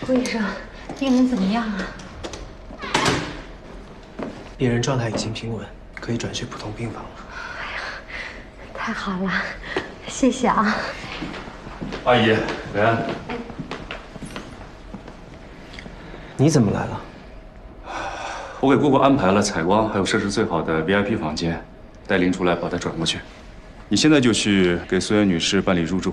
顾医生，病人怎么样啊？病人状态已经平稳，可以转去普通病房了。太好了，谢谢啊。阿姨，维安，你怎么来了？我给姑姑安排了采光还有设施最好的 VIP 房间，带您出来把她转过去。你现在就去给苏媛女士办理入住。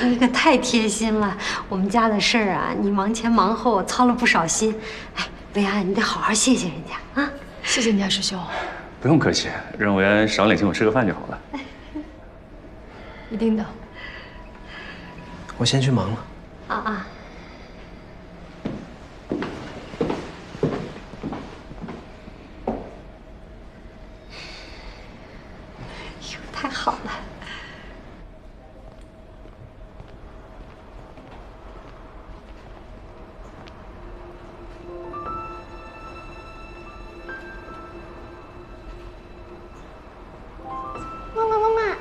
你可太贴心了，我们家的事儿啊，你忙前忙后，操了不少心。哎，维安，你得好好谢谢人家啊！谢谢你啊，师兄。不用客气，让维安赏脸请我吃个饭就好了。一定的。我先去忙了。啊啊。哟，太好了。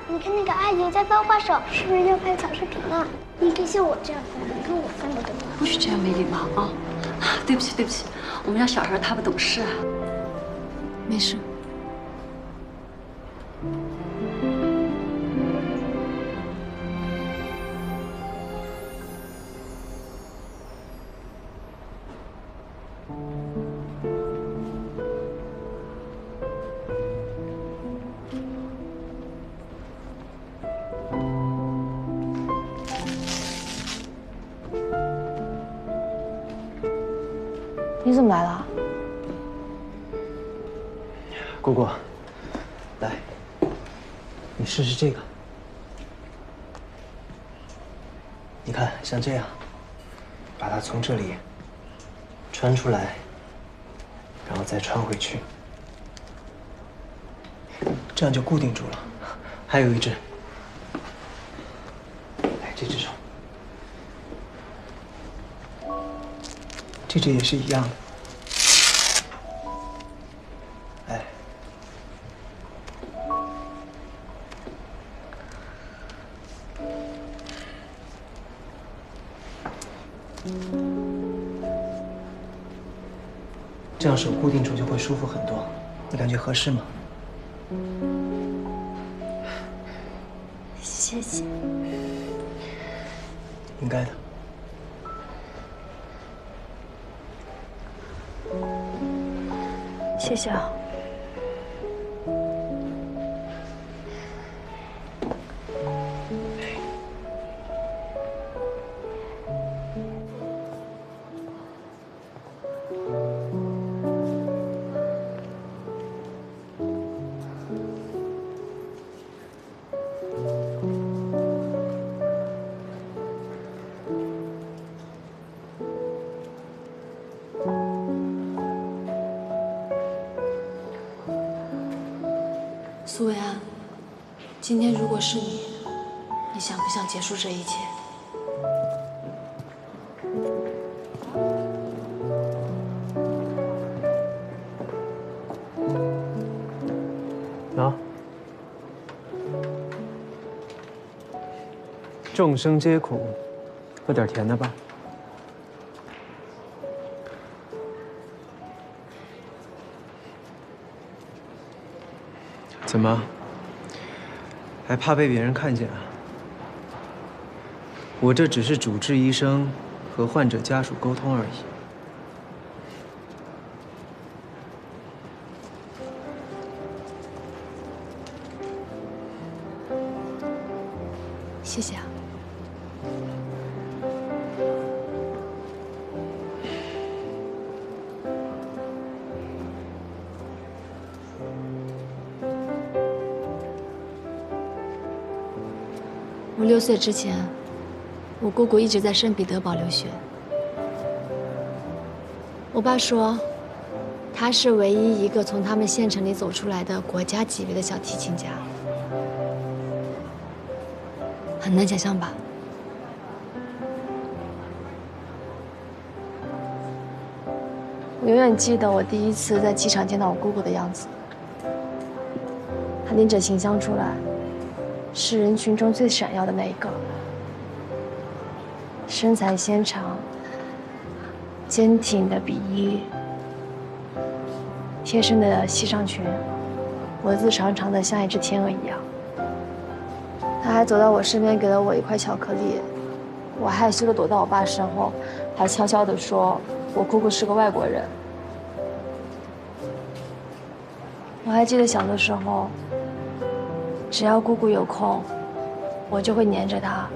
你看那个阿姨在翻花手，是不是要拍小视频了？你可以像我这样翻，你看我翻的多好。不许这样没礼貌啊！对不起，对不起，我们家小孩他不懂事啊。没事。你怎么来了？姑姑，来，你试试这个。你看，像这样，把它从这里穿出来，然后再穿回去，这样就固定住了。还有一只，来这只手，这只也是一样的。哎，这样手固定住就会舒服很多。你感觉合适吗？谢谢。应该的。谢谢啊。苏维安，今天如果是你，你想不想结束这一切？啊，众生皆苦，喝点甜的吧。怎么，还怕被别人看见啊？我这只是主治医生和患者家属沟通而已。谢谢啊。我6岁之前，我姑姑一直在圣彼得堡留学。我爸说，她是唯一一个从他们县城里走出来的国家级别的小提琴家，很难想象吧？我永远记得我第一次在机场见到我姑姑的样子，她拎着琴箱出来。是人群中最闪耀的那一个，身材纤长，坚挺的比翼，贴身的西上裙，脖子长长的像一只天鹅一样。他还走到我身边，给了我一块巧克力，我害羞的躲到我爸身后，还悄悄地说我姑姑是个外国人。我还记得小的时候。只要姑姑有空，我就会黏着她，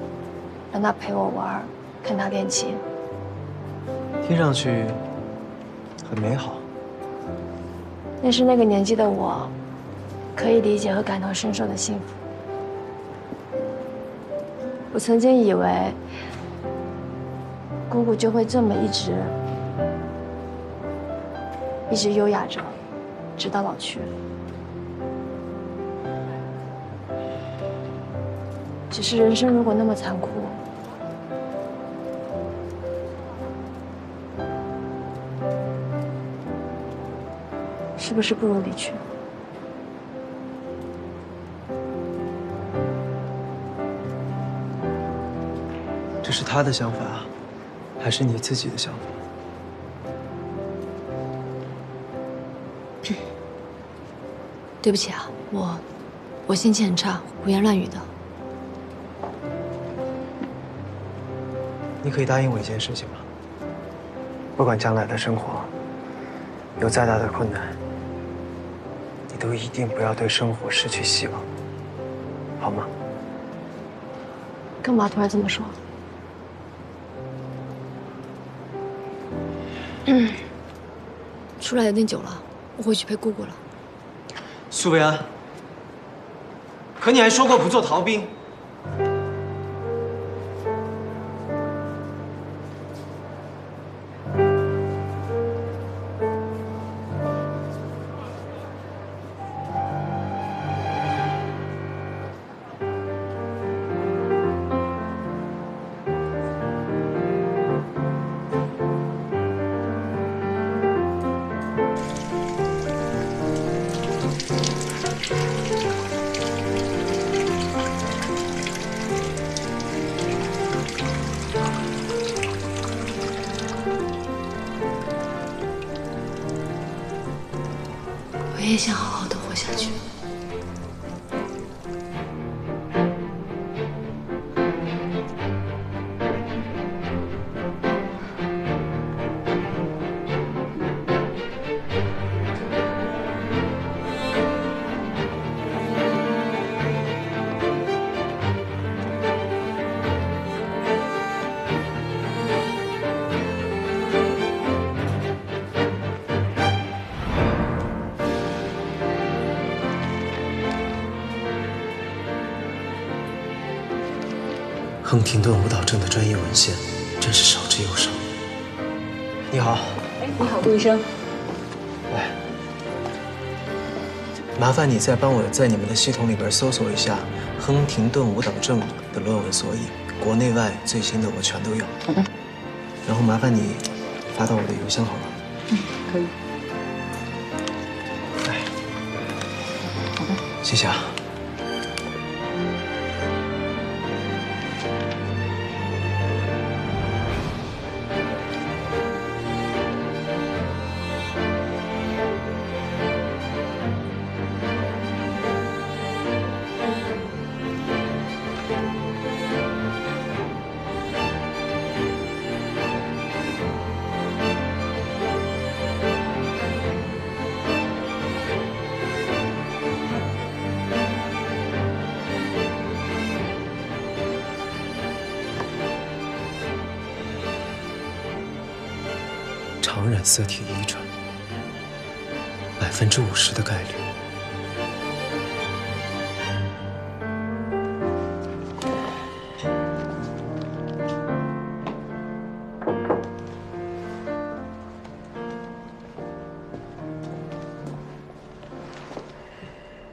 让她陪我玩，看她练琴。听上去很美好。那是那个年纪的我，可以理解和感同身受的幸福。我曾经以为，姑姑就会这么一直优雅着，直到老去。只是人生如果那么残酷，是不是不如离去？这是他的想法，还是你自己的想法？对不起啊，我心情很差，胡言乱语的。你可以答应我一件事情吗？不管将来的生活有再大的困难，你都一定不要对生活失去希望，好吗？干嘛突然这么说？出来有点久了，我回去陪姑姑了。苏维安，可你还说过不做逃兵。我也想好好的活下去。亨廷顿舞蹈症的专业文献真是少之又少。你好。哎，你好，顾医生。来，麻烦你再帮我在你们的系统里边搜索一下亨廷顿舞蹈症的论文索引，国内外最新的我全都有。好的。然后麻烦你发到我的邮箱好吗？嗯，可以。来。好的。谢谢啊。常染色体遗传，50%的概率。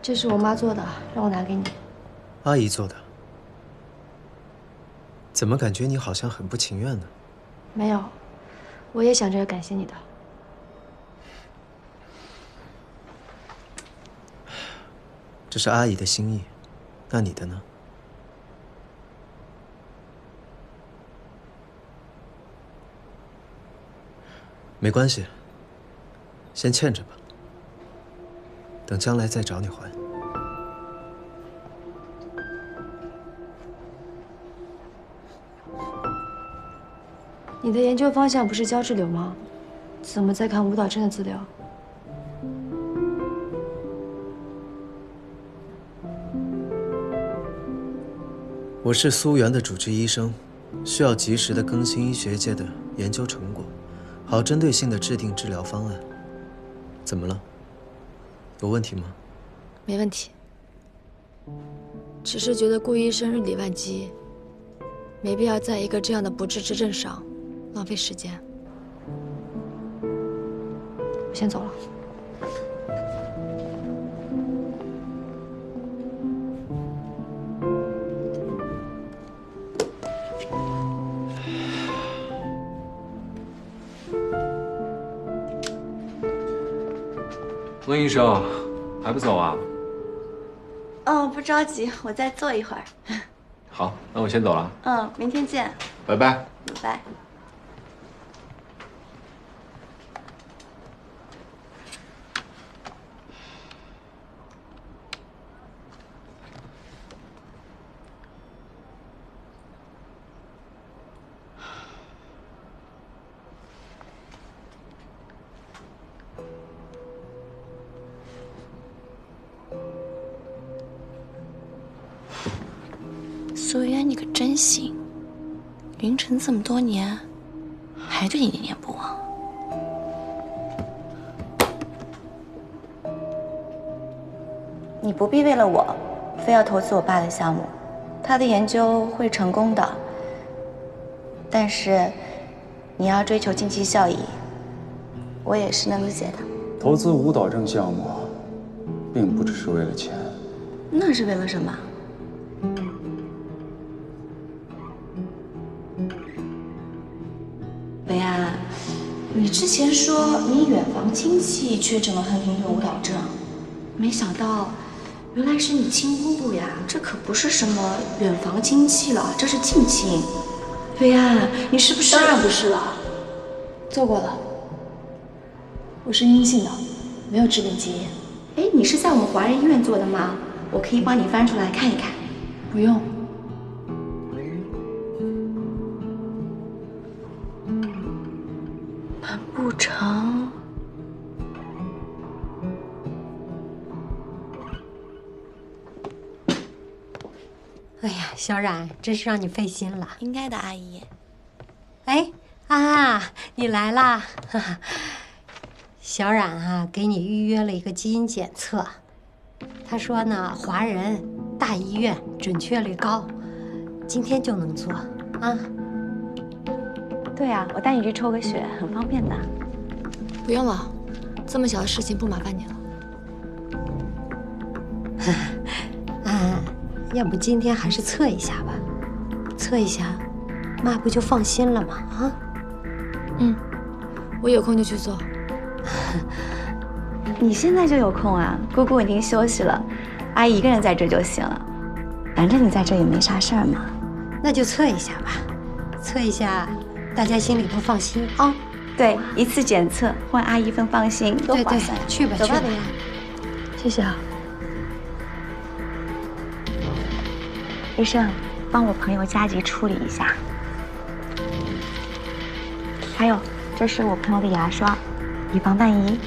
这是我妈做的，让我拿给你。阿姨做的。怎么感觉你好像很不情愿呢？没有。我也想着感谢你的。这是阿姨的心意，那你的呢？没关系，先欠着吧，等将来再找你还。你的研究方向不是胶质瘤吗？怎么在看舞蹈症的资料？我是苏源的主治医生，需要及时的更新医学界的研究成果，好针对性的制定治疗方案。怎么了？有问题吗？没问题，只是觉得顾医生日理万机，没必要在一个这样的不治之症上浪费时间。我先走了。温医生，还不走啊？哦，不着急，我再坐一会儿。好，那我先走了。嗯，明天见。拜拜。拜拜。苏渊，你可真行！云尘这么多年，还对你念念不忘。你不必为了我，非要投资我爸的项目，他的研究会成功的。但是，你要追求经济效益，我也是能理解的。投资舞蹈症项目，并不只是为了钱。那是为了什么？维安，你之前说你远房亲戚确诊了亨廷顿舞蹈症，没想到原来是你亲姑姑呀！这可不是什么远房亲戚了，这是近亲。维安，你是不是？当然不是了，做过了，我是阴性的，没有致病基因。哎，你是在我们华人医院做的吗？我可以帮你翻出来看一看。不用。难不成？哎呀，小冉，真是让你费心了。应该的，阿姨。哎，啊，你来啦！小冉啊，给你预约了一个基因检测。他说呢，华人大医院准确率高，今天就能做啊。对啊，我带你去抽个血，很方便的。不用了，这么小的事情不麻烦你了。啊，要不今天还是测一下吧？测一下，妈不就放心了吗？啊？嗯，我有空就去做。你现在就有空啊？姑姑已经休息了，阿姨一个人在这就行了，反正你在这也没啥事儿嘛。那就测一下吧，测一下，大家心里都放心啊。对，一次检测换阿姨份放心，多划算。去吧，走吧，去吧。谢谢啊。医生，帮我朋友加急处理一下。还有，这是我朋友的牙刷，以防万一，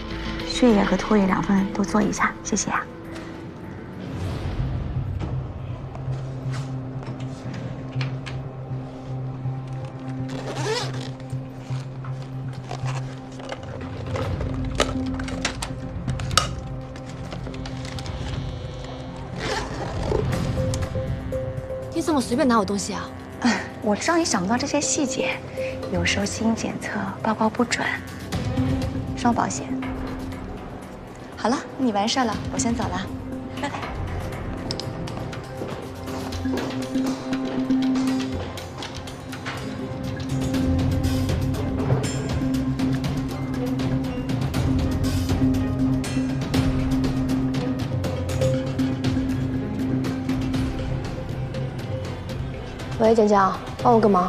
血液和唾液2份都做一下，谢谢啊。你怎么随便拿我东西啊？我知道你想不到这些细节，有时候基因检测报告不准，双保险。好了，你完事了，我先走了，拜拜。喂，简简，帮我个忙。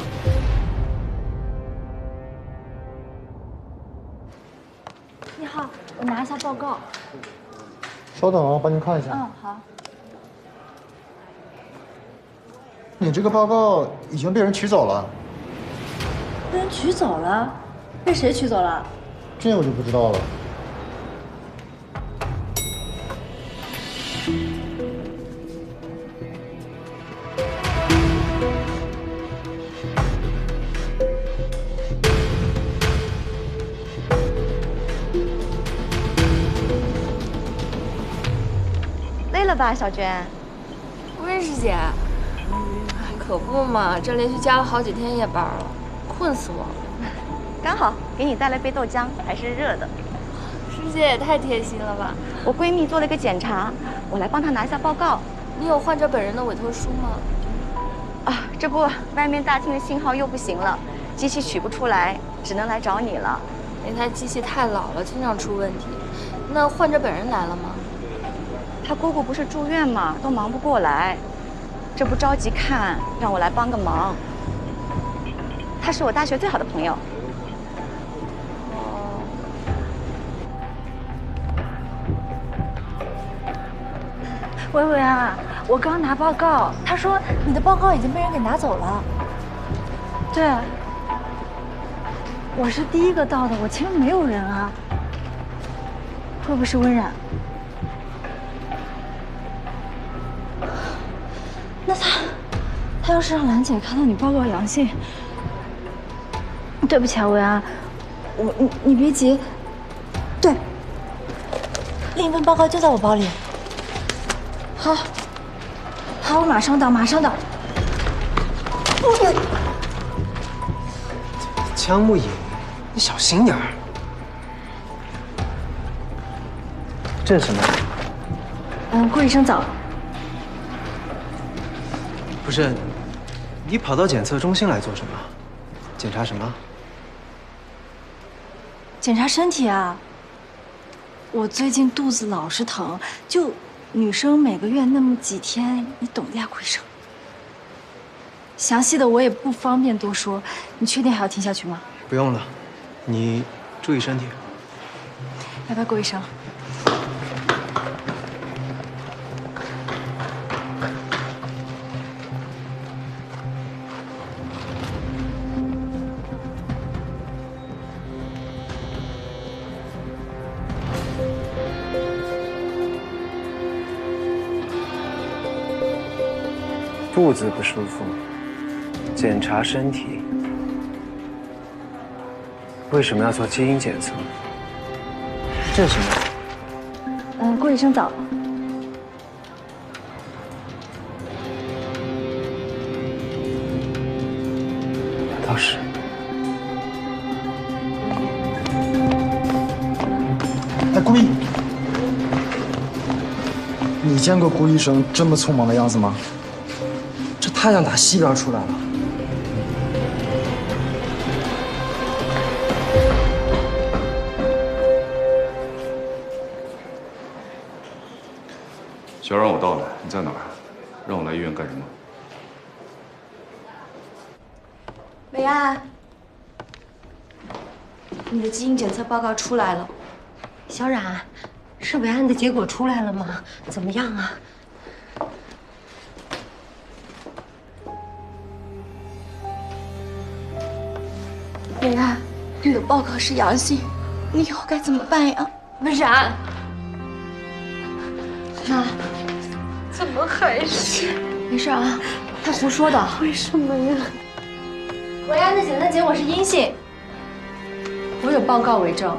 你好，我拿一下报告。稍等啊，我帮您看一下。嗯，好。你这个报告已经被人取走了。被人取走了？被谁取走了？这我就不知道了。累了吧，小娟？温师姐，可不嘛，这连续加了好几天夜班了，困死我了。刚好给你带了杯豆浆，还是热的。师姐也太贴心了吧！我闺蜜做了个检查，我来帮她拿一下报告。你有患者本人的委托书吗？啊，这不，外面大厅的信号又不行了，机器取不出来，只能来找你了。那台机器太老了，经常出问题。那患者本人来了吗？他姑姑不是住院吗？都忙不过来，这不着急看，让我来帮个忙。他是我大学最好的朋友。薇薇啊，我刚拿报告，他说你的报告已经被人给拿走了。对，我是第一个到的，我前面没有人啊。会不会是温冉？那他要是让兰姐看到你报告阳性，对不起啊，薇安，你别急。对，另一份报告就在我包里。好，好，我马上到，马上到。江木影，你小心点儿。这是什么？顾医生早。不是，你跑到检测中心来做什么？检查什么？检查身体啊。我最近肚子老是疼，就女生每个月那么几天，你懂的呀，顾医生。详细的我也不方便多说，你确定还要听下去吗？不用了，你注意身体。拜拜，顾医生。肚子不舒服，检查身体。为什么要做基因检测？这是什么？顾医生早。倒是。哎，顾医，你见过顾医生这么匆忙的样子吗？这太阳打西边出来了。小冉，我到了，你在哪儿？让我来医院干什么？伟安，你的基因检测报告出来了。小冉，是伟安的结果出来了吗？怎么样啊？伟安，你的报告是阳性，你以后该怎么办呀？文冉，妈，怎么还是？没事啊，他胡说的。为什么呀？伟安的检测结果是阴性，我有报告为证。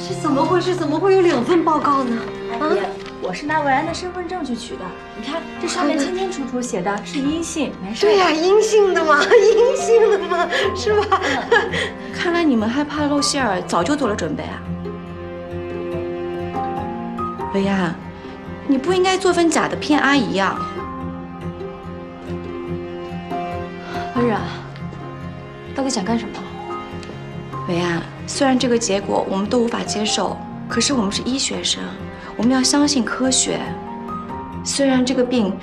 这怎么回事？怎么会有2份报告呢？阿姨，我是拿伟安的身份证去取的，你看这上面清清楚楚写的是阴性，没事。对呀，阴性的嘛，阴性的嘛，是吧？看来你们害怕露馅儿，早就做了准备啊。伟安，你不应该做份假的骗阿姨呀。文冉，到底想干什么？伟安，虽然这个结果我们都无法接受，可是我们是医学生，我们要相信科学。虽然这个病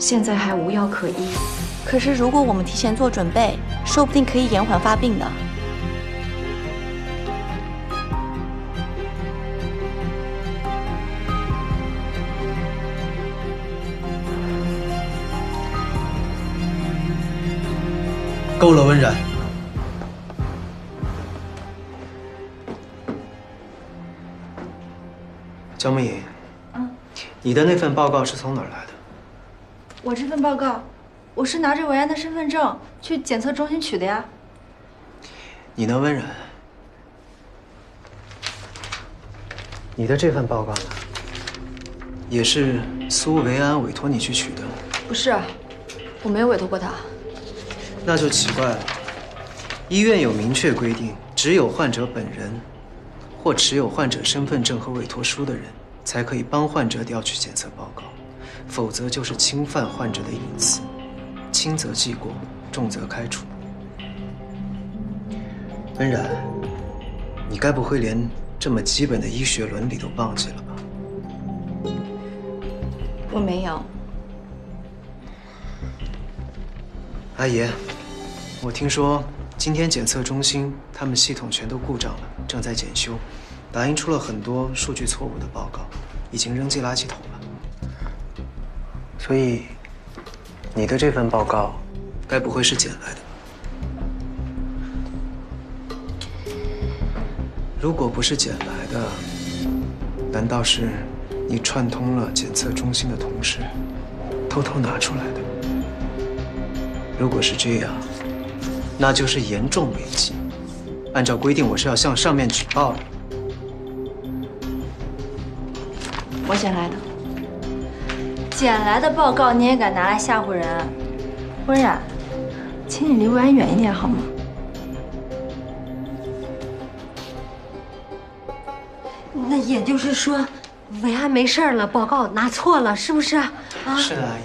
现在还无药可医，可是如果我们提前做准备，说不定可以延缓发病的。够了，温然。江梦颖，你的那份报告是从哪儿来的？我这份报告，我是拿着伟安的身份证去检测中心取的呀。你呢，温然？你的这份报告呢？也是苏维安委托你去取的？不是，我没有委托过他。那就奇怪了。医院有明确规定，只有患者本人或持有患者身份证和委托书的人，才可以帮患者调取检测报告，否则就是侵犯患者的隐私，轻则记过，重则开除。温然，你该不会连这么基本的医学伦理都忘记了吧？我没有。阿姨，我听说今天检测中心他们系统全都故障了，正在检修，打印出了很多数据错误的报告，已经扔进垃圾桶了。所以，你的这份报告，该不会是捡来的吧？如果不是捡来的，难道是你串通了检测中心的同事，偷偷拿出来的？如果是这样，那就是严重违纪。按照规定，我是要向上面举报的。我捡来的。捡来的报告你也敢拿来吓唬人？温然，请你离伟安远一点好吗？那也就是说，伟安没事了，报告拿错了，是不是？啊，是的，阿姨。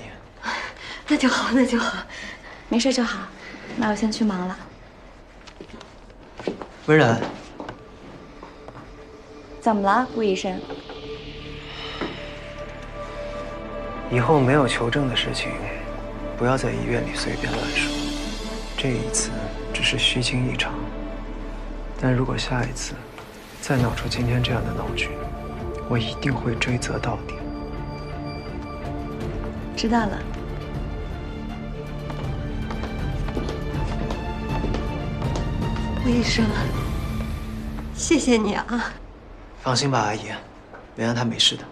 那就好，那就好。没事就好，那我先去忙了。温然，怎么了，顾医生？以后没有求证的事情，不要在医院里随便乱说。这一次只是虚惊一场，但如果下一次再闹出今天这样的闹剧，我一定会追责到底。知道了。顾医生，谢谢你啊！放心吧，阿姨，维安他没事的。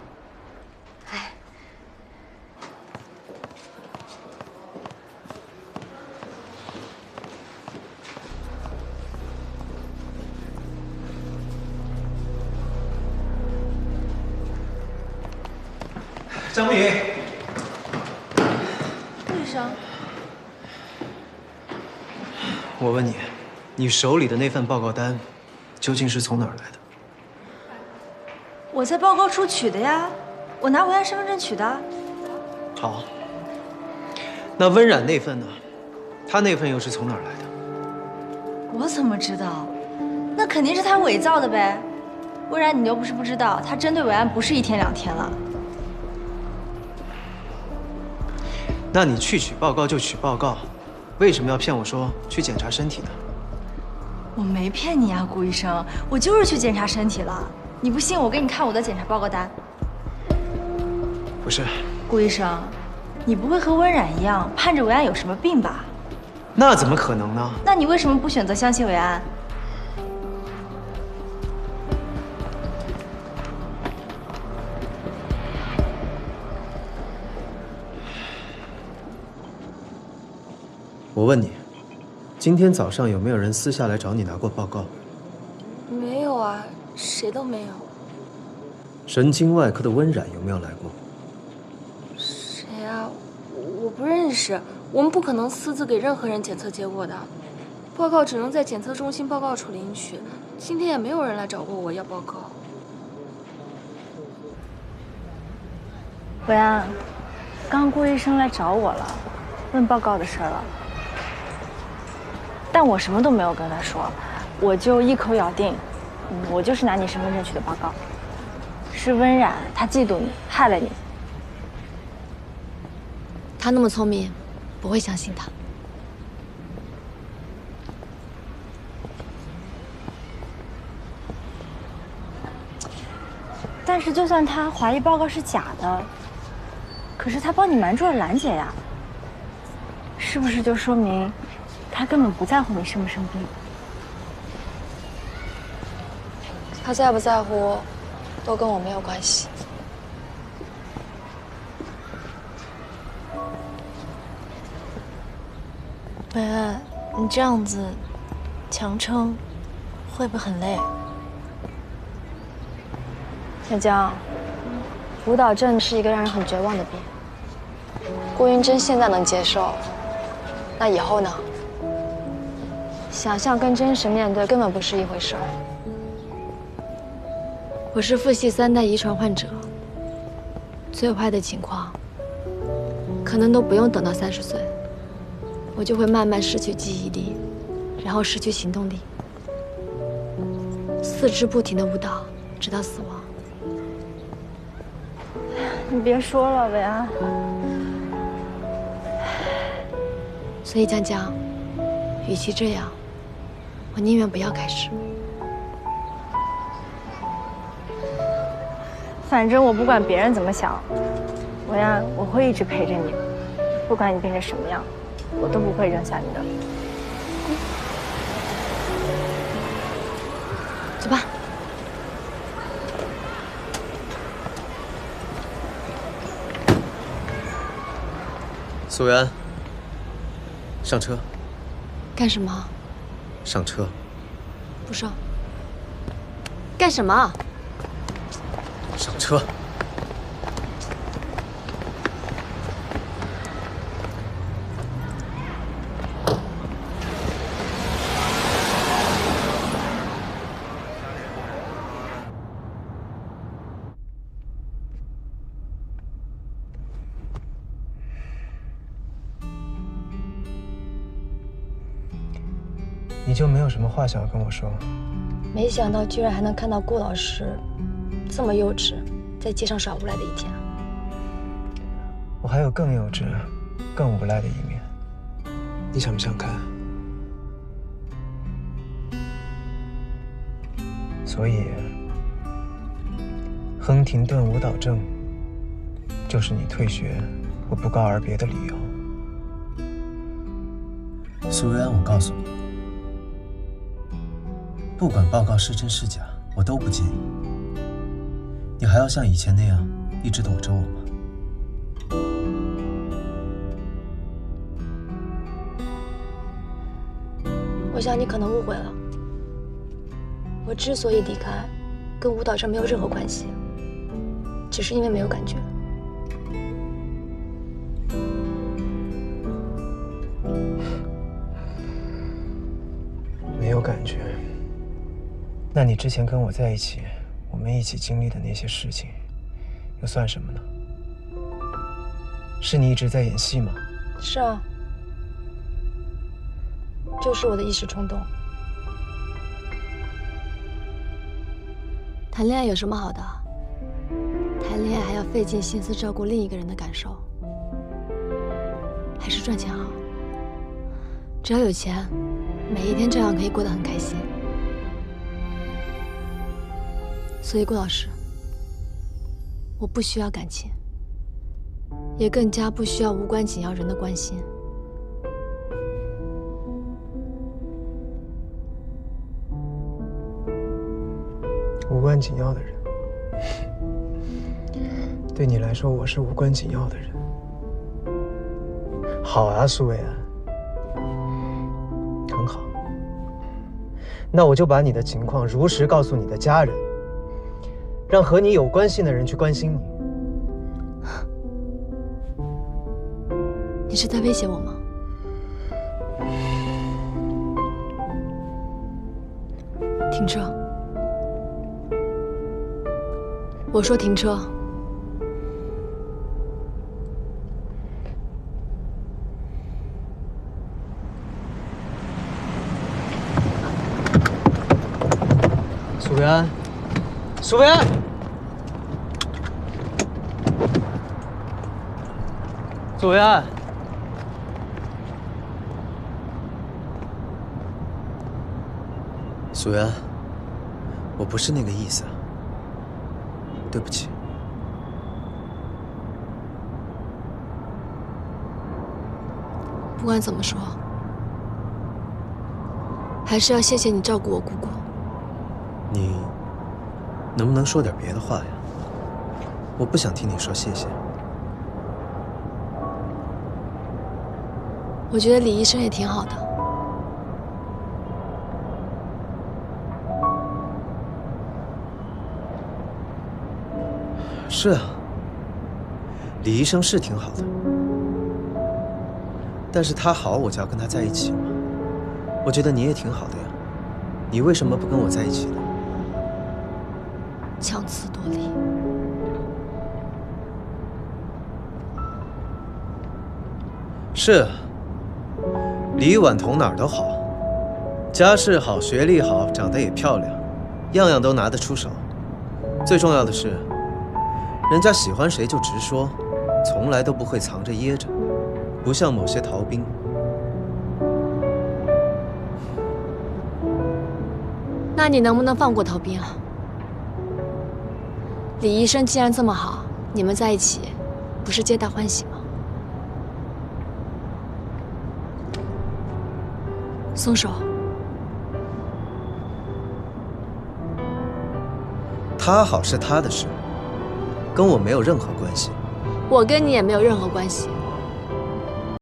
张梦颖，顾医生，我问你，你手里的那份报告单，究竟是从哪儿来的？我在报告处取的呀，我拿伟安身份证取的。好，那温冉那份呢？他那份又是从哪儿来的？我怎么知道？那肯定是他伪造的呗。不然你又不是不知道，他针对伟安不是1天2天了。那你去取报告就取报告，为什么要骗我说去检查身体呢？我没骗你啊，顾医生，我就是去检查身体了。你不信，我给你看我的检查报告单。不是，顾医生，你不会和温冉一样盼着伟安有什么病吧？那怎么可能呢？那你为什么不选择相信伟安？我问你，今天早上有没有人私下来找你拿过报告？没有啊，谁都没有。神经外科的温冉有没有来过？谁啊？我不认识。我们不可能私自给任何人检测结果的，报告只能在检测中心报告处领取。今天也没有人来找过我要报告。伟安，刚顾医生来找我了，问报告的事了。但我什么都没有跟他说，我就一口咬定，我就是拿你身份证去的报告。是温冉，她嫉妒你，害了你。他那么聪明，不会相信他。但是就算他怀疑报告是假的，可是他帮你瞒住了兰姐呀，是不是就说明他根本不在乎你生不生病？他在不在乎，都跟我没有关系。伟安，你这样子强撑，会不会很累？小江，舞蹈症是一个让人很绝望的病。顾云珍现在能接受，那以后呢？想象跟真实面对根本不是一回事儿。我是父系3代遗传患者，最坏的情况，可能都不用等到30岁，我就会慢慢失去记忆力，然后失去行动力，四肢不停地舞蹈，直到死亡。你别说了，伟安。所以江江，与其这样，我宁愿不要开始。反正我不管别人怎么想，伟安，我会一直陪着你，不管你变成什么样，我都不会扔下你的。走吧。苏源，上车。干什么？上车。不上。干什么？上车。你就没有什么话想要跟我说？没想到居然还能看到顾老师这么幼稚，在街上耍无赖的一天。我还有更幼稚、更无赖的一面，你想不想看？所以，亨廷顿舞蹈症就是你退学或不告而别的理由。苏渊，我告诉你，不管报告是真是假，我都不介意。你还要像以前那样一直躲着我吗？我想你可能误会了，我之所以离开，跟舞蹈症没有任何关系，只是因为没有感觉。没有感觉？那你之前跟我在一起，我们一起经历的那些事情，又算什么呢？是你一直在演戏吗？是啊，就是我的一时冲动。谈恋爱有什么好的？谈恋爱还要费尽心思照顾另一个人的感受，还是赚钱好？只要有钱，每一天照样可以过得很开心。所以顾老师，我不需要感情，也更加不需要无关紧要人的关心。无关紧要的人，对你来说，我是无关紧要的人。好啊，苏维安，很好。那我就把你的情况如实告诉你的家人，让和你有关系的人去关心你。你是在威胁我吗？停车！我说停车。苏维安，苏维安，苏维安，苏维安，我不是那个意思，对不起。不管怎么说，还是要谢谢你照顾我姑姑。你能不能说点别的话呀？我不想听你说谢谢。我觉得李医生也挺好的。是啊，李医生是挺好的，但是他好，我就要跟他在一起吗？我觉得你也挺好的呀，你为什么不跟我在一起呢？强词夺理。是，李婉彤哪儿都好，家世好，学历好，长得也漂亮，样样都拿得出手。最重要的是，人家喜欢谁就直说，从来都不会藏着掖着，不像某些逃兵。那你能不能放过逃兵啊？李医生既然这么好，你们在一起，不是皆大欢喜吗？松手！他好是他的事，跟我没有任何关系。我跟你也没有任何关系。